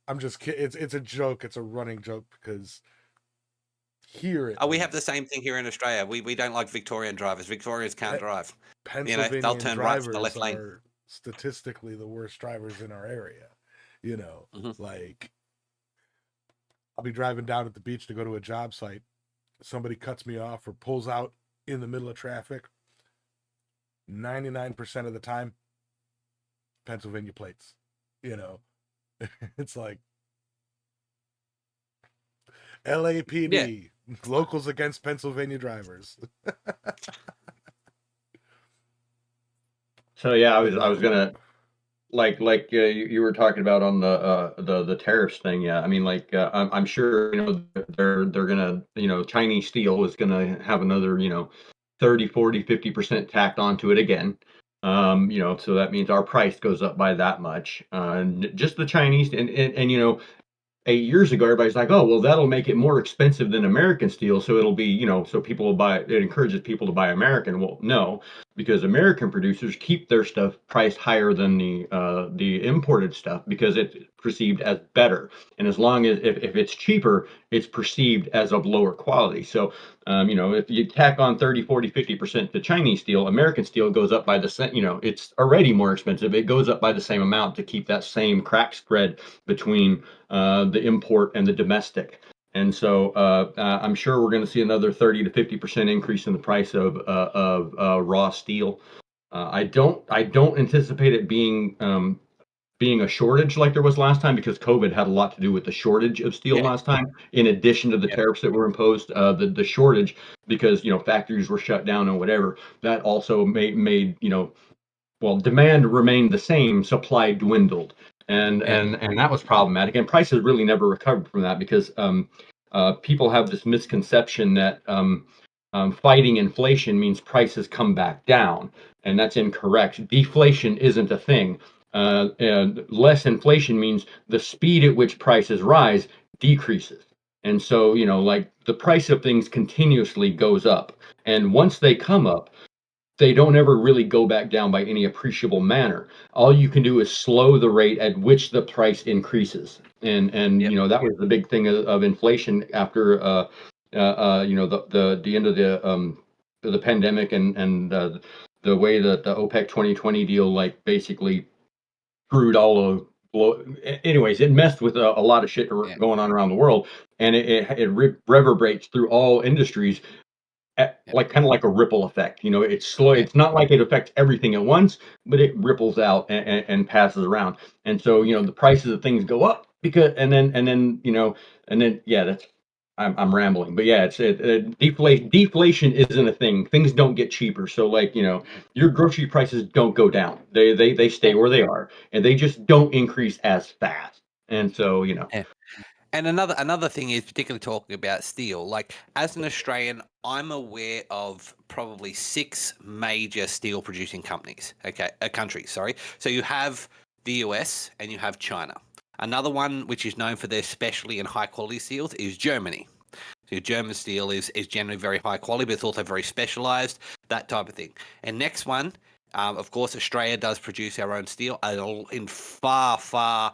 I'm just kidding. It's a joke. It's a running joke because here We have the same thing here in Australia. We don't like Victorian drivers. Victorians can't drive. Pennsylvanian they'll turn right to the drivers left lane. are statistically the worst drivers in our area. Like I'll be driving down at the beach to go to a job site. Somebody cuts me off or pulls out in the middle of traffic. 99% of the time, Pennsylvania plates. It's like LAPD, locals against Pennsylvania drivers. So yeah, I was gonna like you were talking about on the tariffs thing. Yeah, I mean, like I'm sure they're gonna Chinese steel is gonna have another 30, 40, 50% tacked onto it again. So that means our price goes up by that much. Just the Chinese and 8 years ago, everybody's like, oh, well, that'll make it more expensive than American steel. So it'll be, so people will buy, it encourages people to buy American. Well, no, because American producers keep their stuff priced higher than the imported stuff because it's perceived as better. And as long as, if it's cheaper, it's perceived as of lower quality. So, if you tack on 30, 40, 50% to Chinese steel, American steel goes up by the same, it's already more expensive. It goes up by the same amount to keep that same crack spread between the import and the domestic. And so I'm sure we're going to see another 30 to 50% increase in the price of raw steel. I don't anticipate it being a shortage like there was last time because COVID had a lot to do with the shortage of steel last time. In addition to the tariffs that were imposed, the shortage because factories were shut down and whatever that also made demand remained the same, supply dwindled. And that was problematic. And prices really never recovered from that because people have this misconception that fighting inflation means prices come back down, and that's incorrect. Deflation isn't a thing. And less inflation means the speed at which prices rise decreases. And so, like the price of things continuously goes up. And once they come up, they don't ever really go back down by any appreciable manner. All you can do is slow the rate at which the price increases. And that was the big thing of inflation after the end of the pandemic and the way that the OPEC 2020 deal like basically screwed all of anyways, it messed with a lot of shit going on around the world, and it reverberates through all industries like kind of like a ripple effect. It's slow. It's not like it affects everything at once, but it ripples out and passes around. And so the prices of things go up because and then that's I'm rambling, but yeah, deflation isn't a thing. Things don't get cheaper. So like your grocery prices don't go down. They stay where they are, and they just don't increase as fast. And so Yeah. And another thing is particularly talking about steel. Like as an Australian, I'm aware of probably 6 major steel producing companies. Countries. Sorry. So you have the US and you have China. Another one which is known for their specialty and high quality steels is Germany. So German steel is generally very high quality, but it's also very specialized, that type of thing. And next one, of course, Australia does produce our own steel in far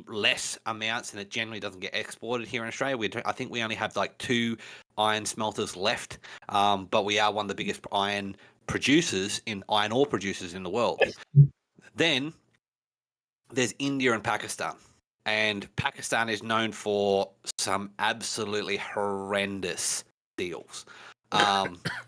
less amounts, and it generally doesn't get exported here in Australia. I think we only have like 2 iron smelters left, but we are one of the biggest iron ore producers in the world. Then there's India and Pakistan. and Pakistan is known for some absolutely horrendous deals.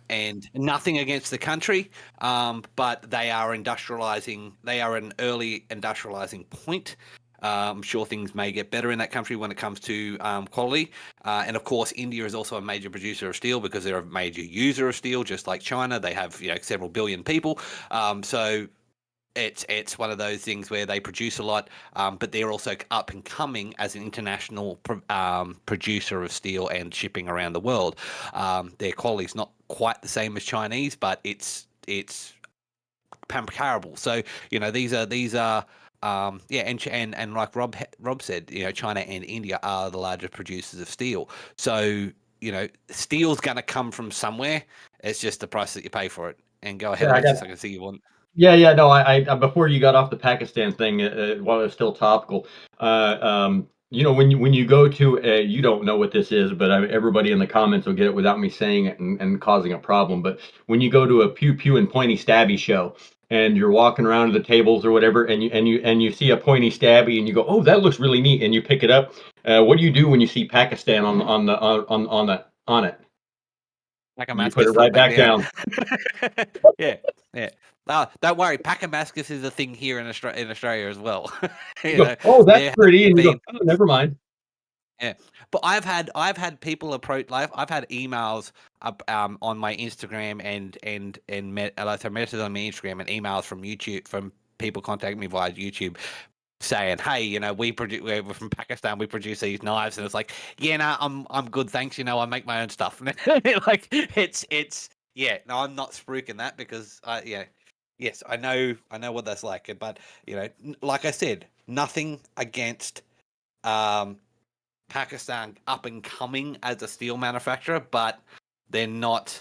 And nothing against the country, but they are industrializing. They are an early industrializing point. I'm sure things may get better in that country when it comes to quality. And of course, India is also a major producer of steel because they're a major user of steel, just like China. They have several billion people. So it's one of those things where they produce a lot, but they're also up and coming as an international producer of steel and shipping around the world. Their quality is not quite the same as Chinese, but it's comparable. So these are and like Rob said, China and India are the largest producers of steel. So steel's going to come from somewhere. It's just the price that you pay for it. And go ahead, Yeah, Alexis. I can see you want. Yeah. No, I before you got off the Pakistan thing, while it's still topical, when you go to you don't know what this is, but everybody in the comments will get it without me saying it and causing a problem. But when you go to a pew pew and pointy stabby show, and you're walking around to the tables or whatever, and you see a pointy stabby, and you go, oh, that looks really neat, and you pick it up. What do you do when you see Pakistan on it? You put it Pachymascus, put right it back back down. down. Yeah. Don't worry, Pachymascus is a thing here in Australia as well. You go, oh, that's there pretty, and you been, go, oh, never mind. yeah. But I've had people approach. I've had emails on my Instagram and messages on my Instagram and emails from YouTube from people contacting me via YouTube saying, hey, we're from Pakistan, we produce these knives, and it's like, I'm good, thanks, I make my own stuff. Like it's no, I'm not spruiking that because yes, I know what that's like, but like I said, nothing against Pakistan up and coming as a steel manufacturer, but they're not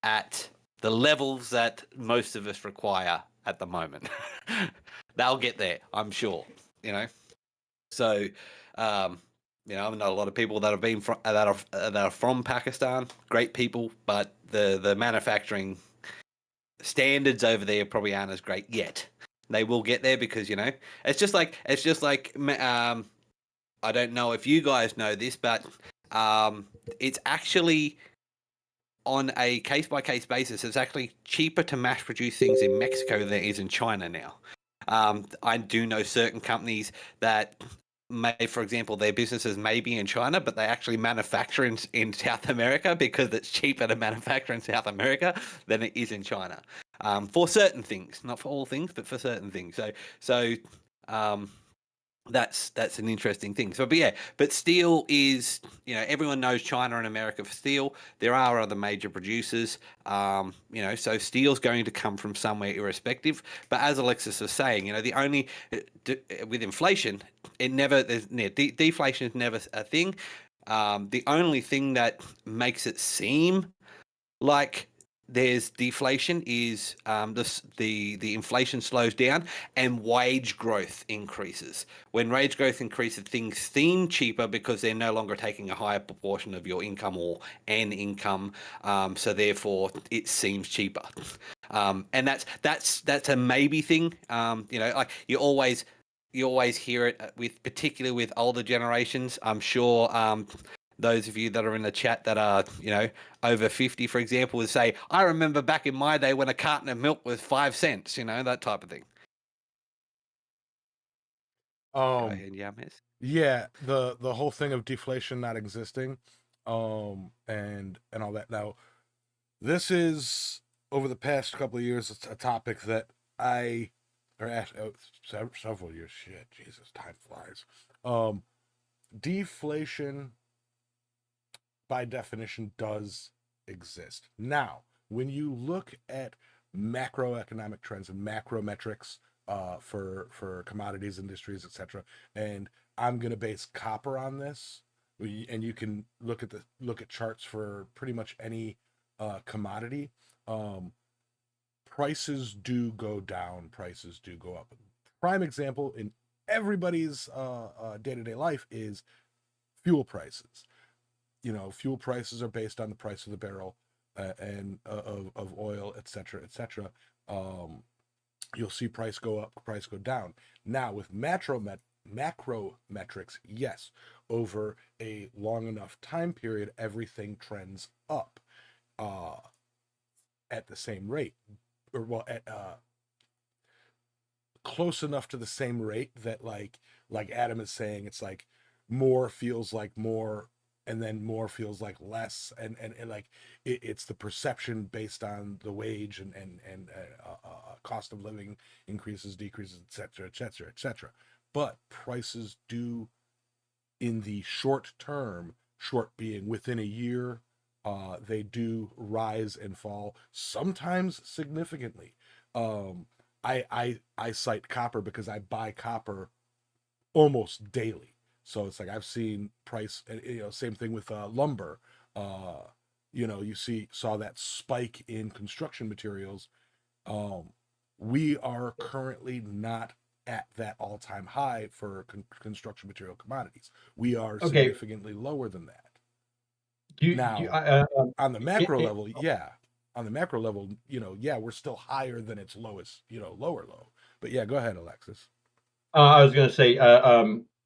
at the levels that most of us require at the moment. They'll get there, I'm sure. So, I know a lot of people that have been that are from Pakistan. Great people, but the manufacturing standards over there probably aren't as great yet. They will get there because it's just like I don't know if you guys know this, but it's actually on a case by case basis. It's actually cheaper to mass produce things in Mexico than it is in China now. I do know certain companies that for example, their businesses may be in China, but they actually manufacture in South America because it's cheaper to manufacture in South America than it is in China. For certain things, not for all things, but for certain things. So that's an interesting thing. But steel is, everyone knows China and America for steel. There are other major producers, so steel's going to come from somewhere irrespective. But as Alexis was saying, the only with inflation, deflation is never a thing. The only thing that makes it seem like there's deflation is the inflation slows down and wage growth increases. When wage growth increases, things seem cheaper because they're no longer taking a higher proportion of your income or an income, so therefore it seems cheaper. And that's a maybe thing. Like you always hear it particularly with older generations. I'm sure those of you that are in the chat that are, over 50, for example, would say, I remember back in my day when a carton of milk was 5 cents, that type of thing. Go ahead, Yamis. Yeah, the whole thing of deflation not existing, and all that. Now, this is over the past couple of years. It's a topic that several years. Shit, Jesus, time flies. Deflation, by definition, does exist. Now, when you look at macroeconomic trends and macro metrics for commodities, industries, etc., and I'm going to base copper on this, and you can look at charts for pretty much any commodity. Prices do go down, prices do go up. Prime example in everybody's day-to-day life is fuel prices. Fuel prices are based on the price of the barrel and of oil, etc., etc. You'll see price go up, price go down. Now with macro metrics, yes, over a long enough time period, everything trends up uh, at the same rate, or well, at close enough to the same rate that like Adam is saying, it's like more feels like more, and then more feels like less, and like it's the perception based on the wage and cost of living increases, decreases, etc., etc., etc. But prices do, in the short term, short being within a year, they do rise and fall, sometimes significantly. Um, I cite copper because I buy copper almost daily. So it's like I've seen price, same thing with lumber. Uh, you saw that spike in construction materials. Um, we are currently not at that all-time high for construction material commodities. We are Okay. significantly lower than that. Do Now, on the macro level, yeah. On the macro level, yeah, we're still higher than its lowest, lower low. But yeah, go ahead, Alexis. I was going to say,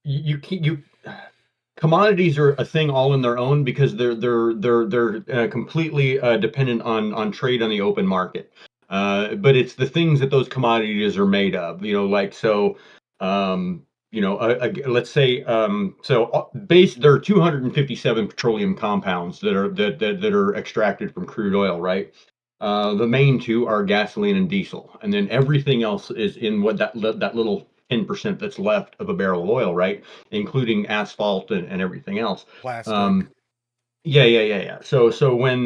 you commodities are a thing all in their own because they're completely dependent on trade on the open market. But it's the things that those commodities are made of, like so. Let's say there are 257 petroleum compounds that are extracted from crude oil, right? The main two are gasoline and diesel, and then everything else is in what that little 10% that's left of a barrel of oil, right? Including asphalt and everything else. Plastic. Yeah. So when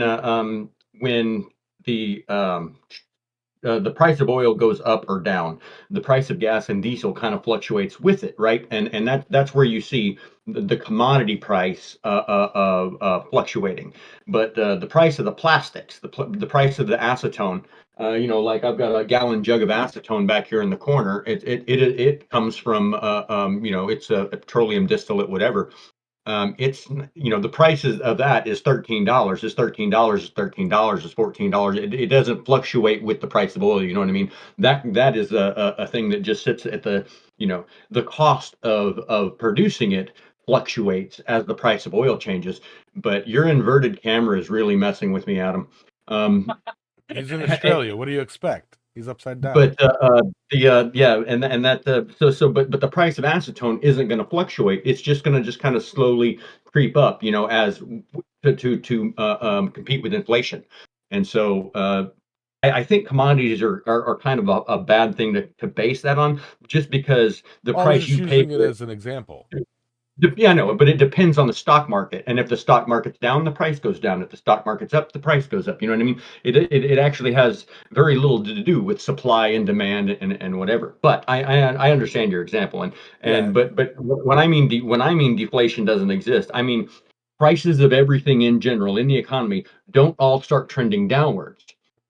the price of oil goes up or down, the price of gas and diesel kind of fluctuates with it, right? And that's where you see the commodity price fluctuating. But the price of the plastics, the price of the acetone, like I've got a gallon jug of acetone back here in the corner. It comes from it's a petroleum distillate, whatever. It's the prices of that is $13. Is $13 is $13 is $14. It doesn't fluctuate with the price of oil. You know what I mean? That is a thing that just sits at the cost of producing it fluctuates as the price of oil changes. But your inverted camera is really messing with me, Adam. He's in Australia. What do you expect? He's upside down. But yeah, and that but the price of acetone isn't going to fluctuate. It's just going to just kind of slowly creep up, as to compete with inflation. And so I think commodities are kind of a bad thing to base that on, just because the I was price just you pay using it for it. as an example. Yeah, no, but it depends on the stock market. And if the stock market's down, the price goes down. If the stock market's up, the price goes up. You know what I mean? It actually has very little to do with supply and demand and whatever. But I understand your example. Yeah. But when I mean deflation doesn't exist, I mean prices of everything in general in the economy don't all start trending downwards.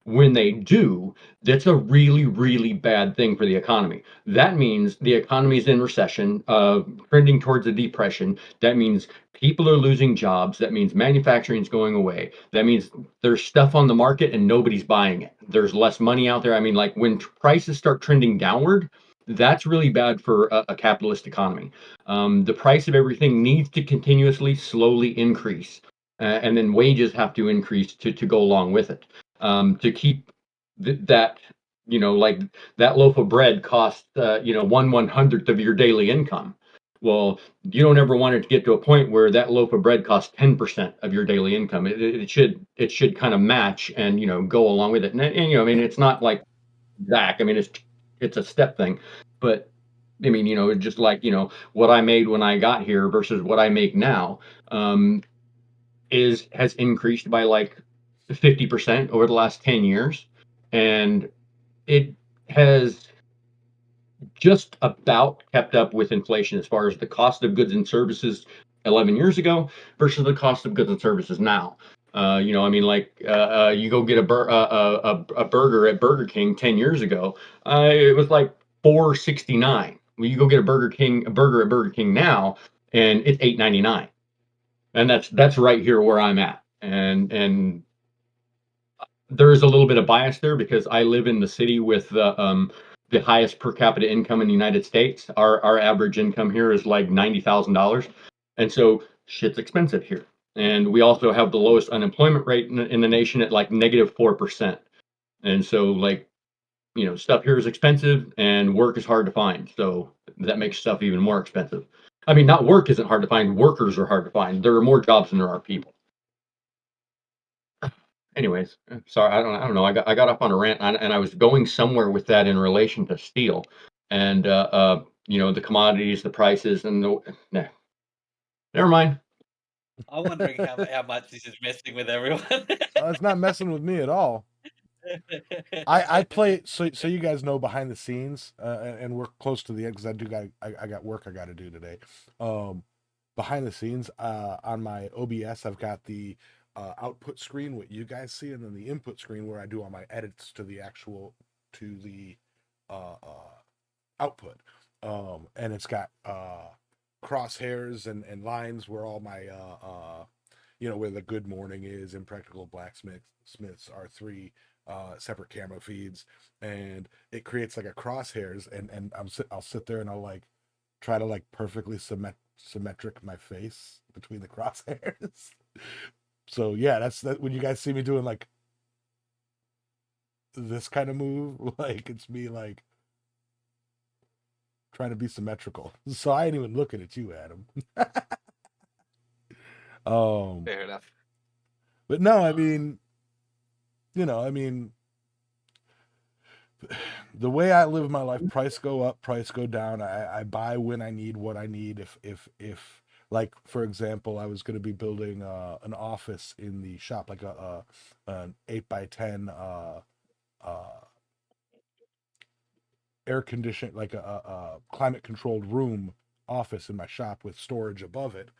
When they do, that's a really, really bad thing for the economy. That means the economy is in recession, trending towards a depression. That means people are losing jobs. That means manufacturing is going away. That means there's stuff on the market and nobody's buying it. There's less money out there. I mean, like when prices start trending downward, that's really bad for a capitalist economy. The price of everything needs to continuously, slowly increase. And then wages have to increase to go along with it, to keep that, like that loaf of bread costs, 1/100th of your daily income. Well, you don't ever want it to get to a point where that loaf of bread costs 10% of your daily income. It should kind of match and, go along with it. And I mean, it's not like exact. I mean, it's a step thing, but I mean, just like, what I made when I got here versus what I make now, has increased by like 50% over the last 10 years. And it has just about kept up with inflation as far as the cost of goods and services 11 years ago versus the cost of goods and services now. I mean, like you go get a burger at Burger King 10 years ago, it was like $4.69. Well, you go get a burger at Burger King now, and it's $8.99, and that's right here where I'm at. And there is a little bit of bias there because I live in the city with the highest per capita income in the United States. Our average income here is like $90,000, and so shit's expensive here. And we also have the lowest unemployment rate in the nation at like -4%. And so, like, stuff here is expensive and work is hard to find. So that makes stuff even more expensive. I mean, not work isn't hard to find. Workers are hard to find. There are more jobs than there are people. Anyways, sorry, I don't know. I got off on a rant, and I was going somewhere with that in relation to steel, and the commodities, the prices, and nah, never mind. I'm wondering how much this is messing with everyone. It's not messing with me at all. I play so you guys know behind the scenes, and we're close to the end because I got work I got to do today. Behind the scenes, on my OBS, I've got the output screen, what you guys see, and then the input screen where I do all my edits to the output. And it's got crosshairs and lines where all my where the Good Morning is, Impractical Blacksmiths are three separate camera feeds, and it creates like a crosshairs, and I'll sit there and I'll like try to like perfectly symmetric my face between the crosshairs. So yeah, that's when you guys see me doing like this kind of move, like it's me like trying to be symmetrical. So I ain't even looking at you, Adam. Fair enough. But no, I mean, the way I live my life, price go up, price go down. I buy when I need what I need. If like, for example, I was going to be building an office in the shop, like an 8x10 air conditioned, like a climate controlled room office in my shop with storage above it.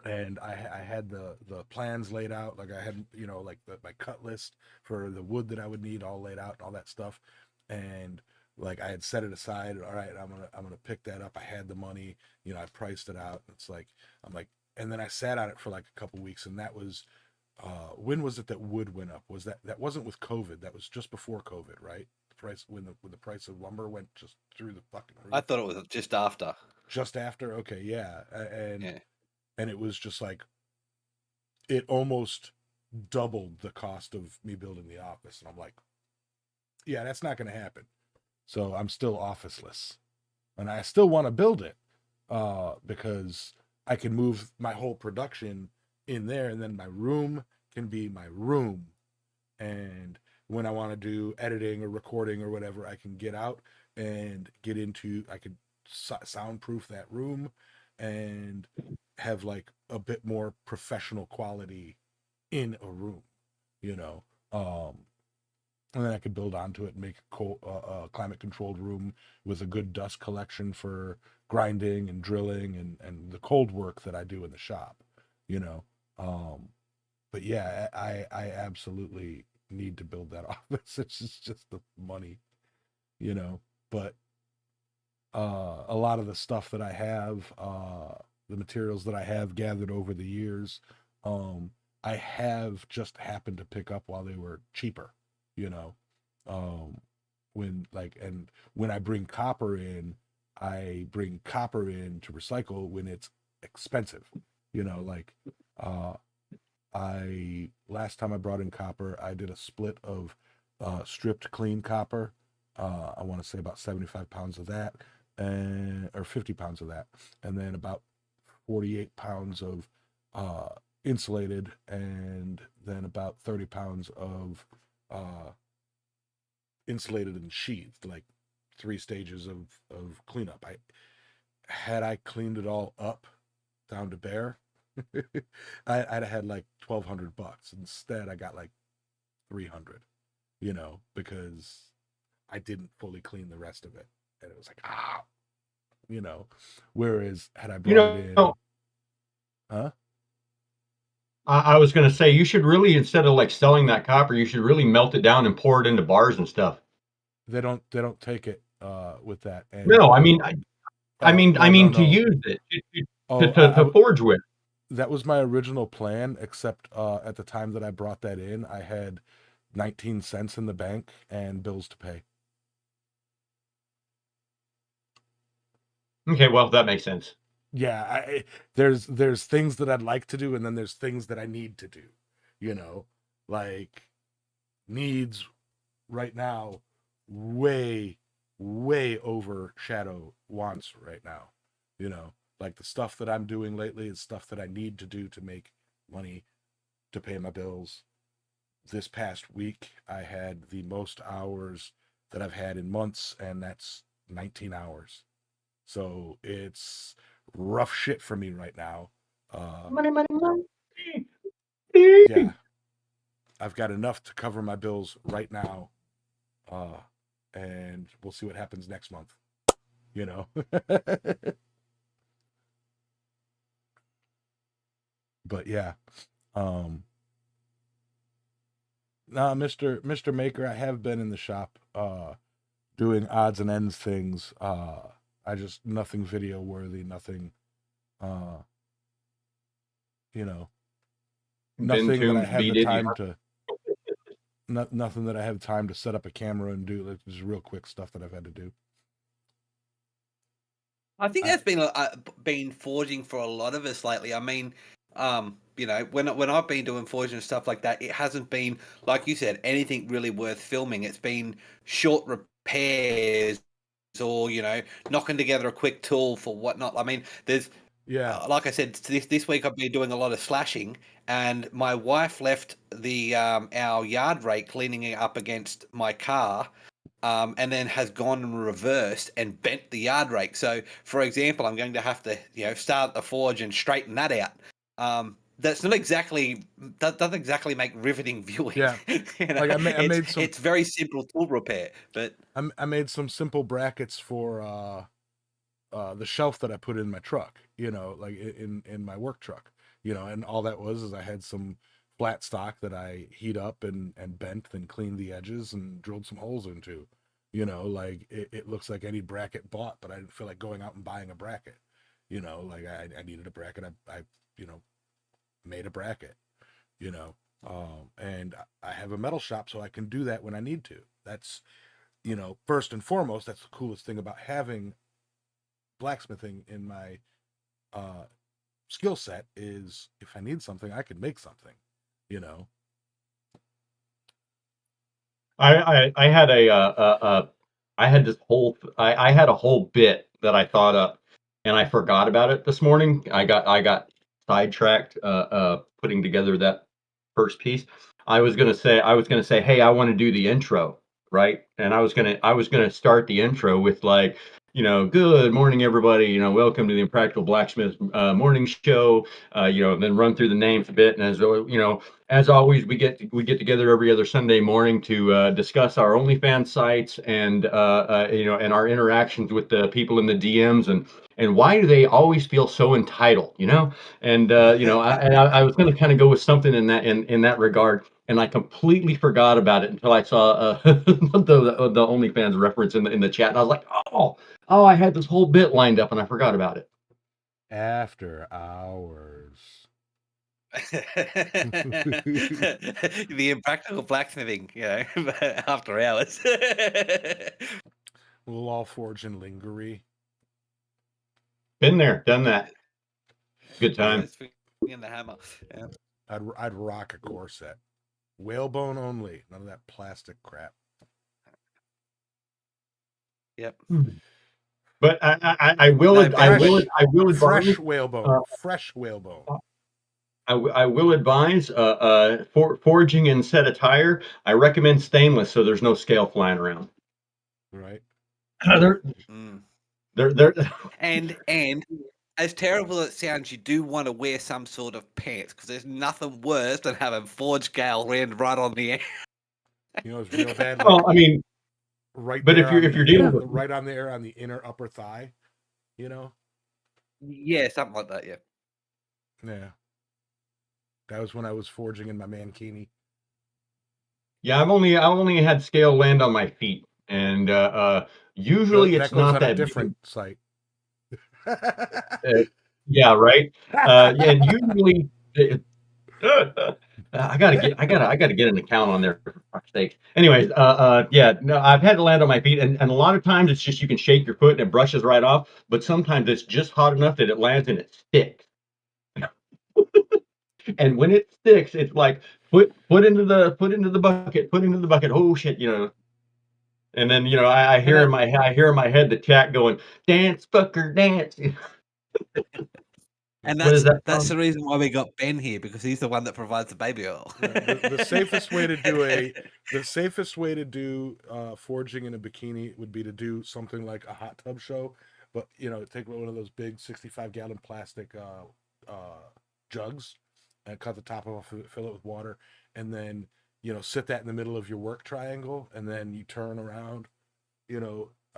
And I had the plans laid out, like I had like my cut list for the wood that I would need all laid out and all that stuff, and like I had set it aside. All right, I'm gonna pick that up. I had the money, I priced it out. It's like I'm like, and then I sat on it for like a couple weeks, and that was when was it that wood went up? Was that wasn't with COVID? That was just before COVID, right? The price when the price of lumber went just through the fucking roof. I thought it was just after. Just after, okay, yeah, Yeah. and it was just like it almost doubled the cost of me building the office, and I'm like, yeah, that's not going to happen. So I'm still officeless, and I still want to build it because I can move my whole production in there, and then my room can be my room, and when I want to do editing or recording or whatever, I can get out and get into, I could soundproof that room and have like a bit more professional quality in a room, and then I could build onto it and make a climate controlled room with a good dust collection for grinding and drilling and the cold work that I do in the shop, but yeah, I absolutely need to build that office. It's just the money, but a lot of the stuff that I have, the materials that I have gathered over the years, I have just happened to pick up while they were cheaper, when I bring copper in, I bring copper in to recycle when it's expensive, I last time I brought in copper, I did a split of stripped clean copper. I want to say about 75 pounds of that, or 50 pounds of that, and then about 48 pounds of insulated, and then about 30 pounds of insulated and sheathed, like 3 stages of cleanup. I cleaned it all up down to bare, I'd have had like $1,200. Instead, I got like 300, because I didn't fully clean the rest of it, and it was like Whereas had I brought it in, huh? I was going to say, you should really, instead of like selling that copper, you should really melt it down and pour it into bars and stuff. They don't take it with that. And, no, I mean, no. To use it to forge with. That was my original plan, except at the time that I brought that in, I had 19 cents in the bank and bills to pay. Okay, well, that makes sense. Yeah, there's things that I'd like to do, and then there's things that I need to do. You know, like needs right now way overshadow wants right now. You know, like the stuff that I'm doing lately is stuff that I need to do to make money to pay my bills. This past week I had the most hours that I've had in months, and that's 19 hours. So it's rough shit for me right now. Money, money, money. Yeah, I've got enough to cover my bills right now, and we'll see what happens next month. You know. But yeah, nah, Mr. Maker, I have been in the shop, doing odds and ends things. I just nothing video worthy, nothing, uh, you know, Been nothing that I tombs, have be the did you? time to. Nothing that I have time to set up a camera and do. Like, just real quick stuff that I've had to do. I think that's been forging for a lot of us lately. I mean, when I've been doing forging and stuff like that, it hasn't been, like you said, anything really worth filming. It's been short repairs or knocking together a quick tool for whatnot. I mean, there's Yeah, like I said, this week I've been doing a lot of slashing, and my wife left the our yard rake leaning it up against my car, and then has gone and reversed and bent the yard rake. So, for example, I'm going to have to start the forge and straighten that out. That's not exactly that doesn't exactly make riveting viewing. yeah. Like I made some It's very simple tool repair, but I made some simple brackets for the shelf that I put in my truck, you know, like in my work truck, you know, and all that was is I had some flat stock that I heat up and bent and cleaned the edges and drilled some holes into, you know, like it looks like any bracket bought, but I didn't feel like going out and buying a bracket, you know, like I needed a bracket. I you know, made a bracket, you know, and I have a metal shop, so I can do that when I need to. That's, you know, first and foremost, that's the coolest thing about having blacksmithing in my skill set is if I need something, I can make something, you know. I had I had this whole I had a whole bit that I thought up, and I forgot about it this morning. I got sidetracked putting together that first piece. I was gonna say, hey, I want to do the intro, right? And I was gonna start the intro with like, good morning, everybody. Welcome to the Impractical Blacksmiths morning show. And then run through the names a bit, and as always, we get together every other Sunday morning to discuss our OnlyFans sites and our interactions with the people in the DMs and why do they always feel so entitled, And I was going to kind of go with something in that regard, and I completely forgot about it until I saw the OnlyFans reference in the chat, and I was like, I had this whole bit lined up, and I forgot about it. After hours. The Impractical Blacksmithing, after hours. We'll all forge and lingerie. Been there, done that. Good time. In the hammer. Yeah. I'd rock a corset. Whalebone only. None of that plastic crap. Yep. But I will advise fresh whalebone. Fresh whalebone. I will advise for forging in set attire. I recommend stainless, so there's no scale flying around. Right. They're and as terrible as it sounds, you do want to wear some sort of pants because there's nothing worse than having forge scale land right on the end. You know, it's real bad. Like, well, I mean, right. But if you're dealing with right on there on the inner upper thigh, you know. Yeah, something like that. Yeah. Yeah. That was when I was forging in my mankini. Yeah, I've only had scale land on my feet, and usually it's not that different site. Yeah, right. And usually I gotta get an account on there for fuck's sake. Anyways, yeah, no, I've had to land on my feet, and a lot of times it's just you can shake your foot and it brushes right off, but sometimes it's just hot enough that it lands and it sticks. And when it sticks, it's like put into the bucket, put into the bucket. Oh shit, you know. And then I And hear in my head the chat going, "Dance, fucker, dance." and What is that that's from? the reason why we got Ben here, because he's the one that provides the baby oil. The safest way to do forging in a bikini would be to do something like a hot tub show, but take one of those big 65-gallon plastic jugs and cut the top off of it, fill it with water, and then sit that in the middle of your work triangle, and then you turn around,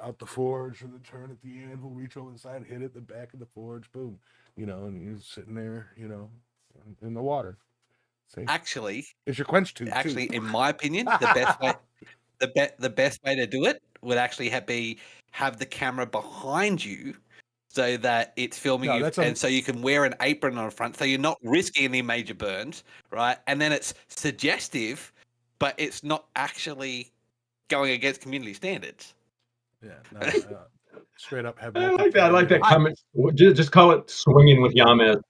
out the forge, and then turn at the anvil, reach over the side, hit it the back of the forge, boom, and you're sitting there, in the water. See? Actually, It's your quench tube too. in my opinion, the best way to do it would actually have the camera behind you, so that it's filming No, you, that's and so you can wear an apron on the front, so you're not risking any major burns, right? And then it's suggestive, but it's not actually going against community standards. yeah. No, straight up have I multi like that. I like that I- comment. Just call it swinging with Yamez.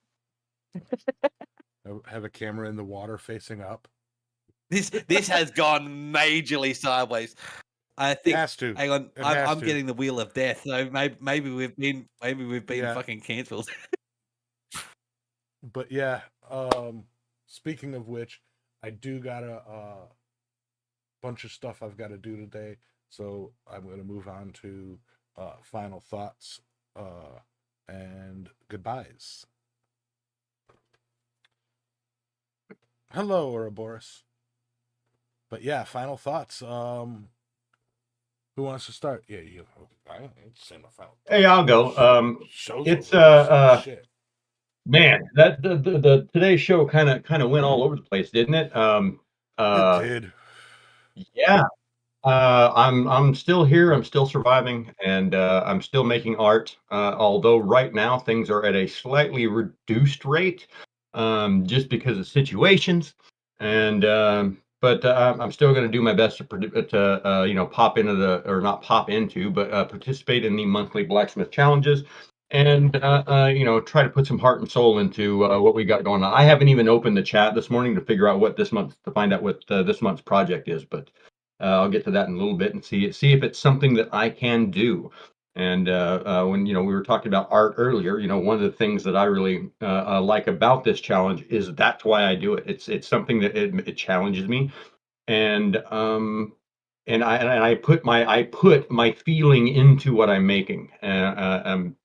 have a camera in the water facing up. This has gone majorly sideways. I It think. has to. Hang on, It has I'm to. getting the wheel of death. So maybe we've been Yeah. fucking cancelled. But yeah, speaking of which, I do got a bunch of stuff I've got to do today, so I'm going to move on to final thoughts and goodbyes. Hello, Ouroboros. But yeah, final thoughts. Who wants to start? Yeah, you. I ain't saying my final thoughts. Hey, I'll go. Show's It's over. Shit. man, that the today's show kind of went all over the place, didn't it? It did. Yeah. I'm still here. I'm still surviving, and I'm still making art. Although right now things are at a slightly reduced rate, just because of situations. And but I'm still going to do my best to pop into or not pop into, but participate in the monthly blacksmith challenges, and try to put some heart and soul into what we got going on. I haven't even opened the chat this morning to figure out what this month's project is, but. I'll get to that in a little bit and see if it's something that I can do. And when we were talking about art earlier, one of the things that I really like about this challenge is that's why I do it. It's something that it challenges me, and I put my feeling into what I'm making,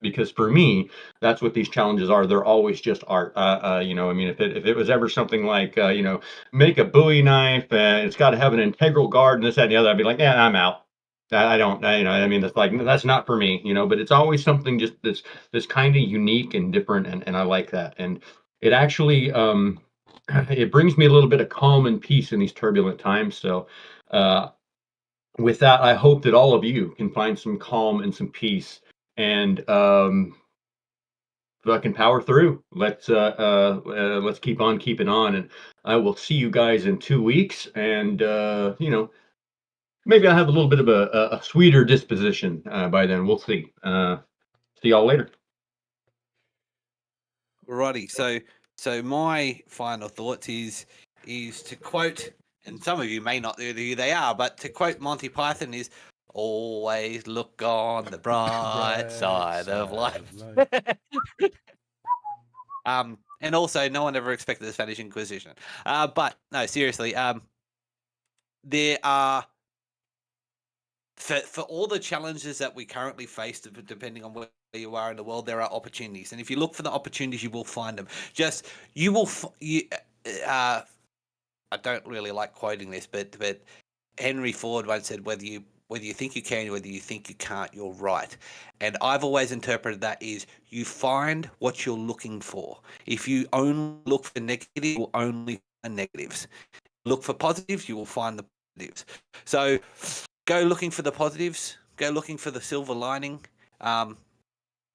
because for me, that's what these challenges are. They're always just art. I mean, if it was ever something like make a Bowie knife and it's got to have an integral guard and this, that, and the other, I'd be like, yeah, I'm out. I don't, I mean, it's like that's not for me, But it's always something just this kind of unique and different, and I like that. And it actually it brings me a little bit of calm and peace in these turbulent times. So. With that, I hope that all of you can find some calm and some peace, and fucking power through. Let's keep on keeping on, and I will see you guys in 2 weeks. And maybe I'll have a little bit of a sweeter disposition by then. We'll see. See y'all later. Righty. So my final thoughts is to quote, and some of you may not know who they are, but to quote Monty Python is always look on the bright side of life. And also no one ever expected the Spanish Inquisition. But no, seriously, there are for all the challenges that we currently face, depending on where you are in the world, there are opportunities, and if you look for the opportunities, you will find them. Just you will. I don't really like quoting this, but Henry Ford once said, whether you think you can, whether you think you can't, you're right. And I've always interpreted that is you find what you're looking for. If you only look for negatives, you will only find negatives. Look for positives, you will find the positives. So go looking for the positives. Go looking for the silver lining.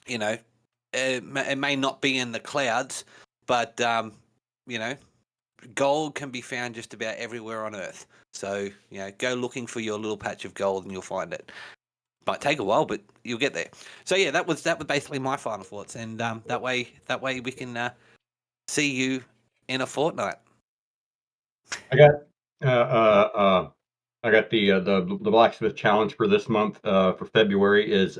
It may not be in the clouds, but gold can be found just about everywhere on Earth. So, go looking for your little patch of gold and you'll find it. Might take a while, but you'll get there. So yeah, that was basically my final thoughts, and that way we can see you in a fortnight. I got the blacksmith challenge for this month for February is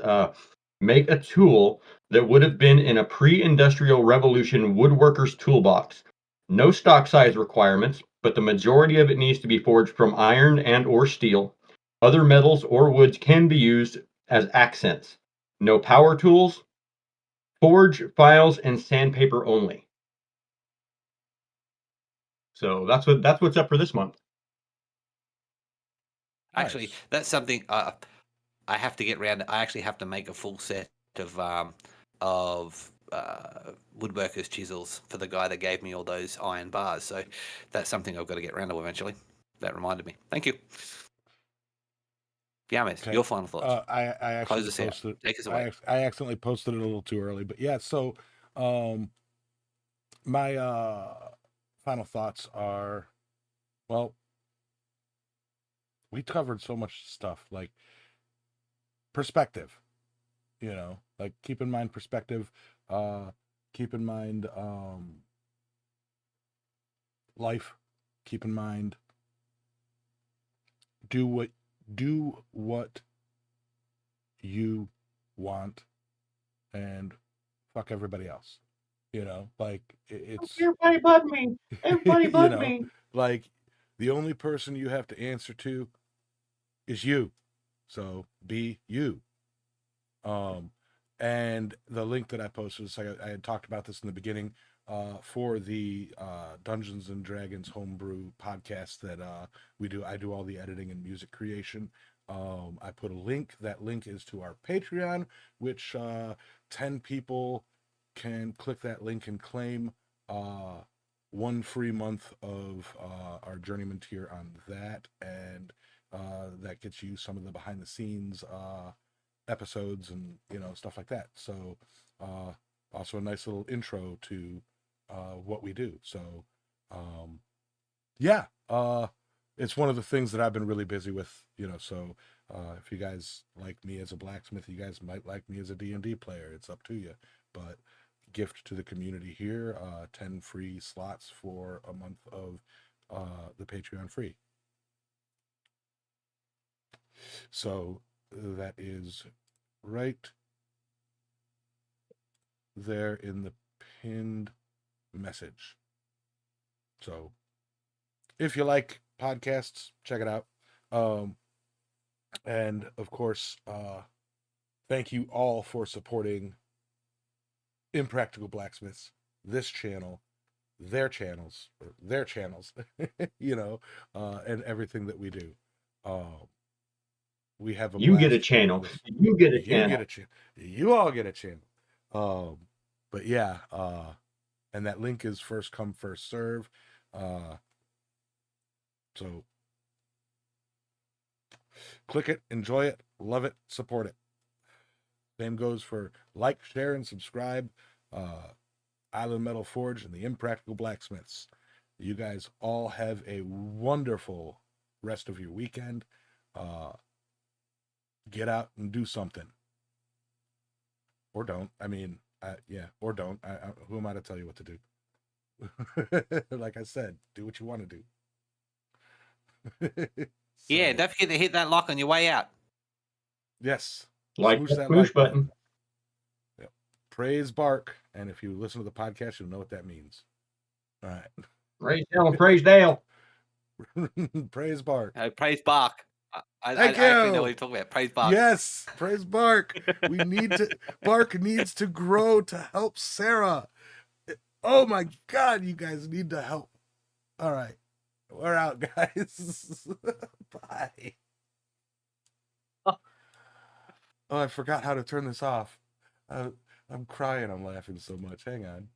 make a tool that would have been in a pre-industrial revolution woodworker's toolbox. No stock size requirements, but the majority of it needs to be forged from iron and or steel. Other metals or woods can be used as accents. No power tools. Forge, files, and sandpaper only. So that's what's up for this month. Actually, Nice. that's something I have to get around. I actually have to make a full set of woodworkers chisels for the guy that gave me all those iron bars. So that's something I've got to get around to eventually. That reminded me. Thank you. Yames, Okay. your final thoughts. I Close actually us out. posted. Take us away. I accidentally posted it a little too early, but yeah. So, my final thoughts are, well, we covered so much stuff, like perspective. Like keep in mind perspective. Keep in mind life. Keep in mind do what you want, and fuck everybody else. Like it's Everybody but me. Everybody you but know, me. like the only person you have to answer to is you. So be you. And the link that I posted is like I had talked about this in the beginning for the Dungeons and Dragons homebrew podcast that we do. I do all the editing and music creation. I put a link. That link is to our Patreon, which 10 people can click that link and claim one free month of our journeyman tier on that, and that gets you some of the behind the scenes episodes and stuff like that. So also a nice little intro to what we do. So yeah, it's one of the things that I've been really busy with. So if you guys like me as a blacksmith, you guys might like me as a D&D player. It's up to you. But gift to the community here, 10 free slots for a month of the Patreon free. So that is right there in the pinned message. So if you like podcasts, check it out. And of course, thank you all for supporting Impractical Blacksmiths, this channel, their channels, and everything that we do. We have a You get a blast doing channel. this. You get a You channel. get a channel. You all get a channel. But yeah, and that link is first come, first serve. So click it, enjoy it, love it, support it. Same goes for like, share, and subscribe. Island Metal Forge and the Impractical Blacksmiths. You guys all have a wonderful rest of your weekend. Get out and do something. Or don't. I mean, or don't. Who am I to tell you what to do? Like I said, do what you want to do. Yeah, don't forget to hit that like on your way out. Yes. Like Smoosh that that push like button. Yep. Praise Bark. And if you listen to the podcast, you'll know what that means. All right. Praise Dale, praise Dale. Praise Bark. Praise Bark. I Thank you. actually know what you're talking about. Praise Bark. Yes, praise Bark. Bark needs to grow to help Sarah. Oh my God, you guys need to help. All right, we're out, guys. Bye. Oh, I forgot how to turn this off. I'm crying. I'm laughing so much. Hang on.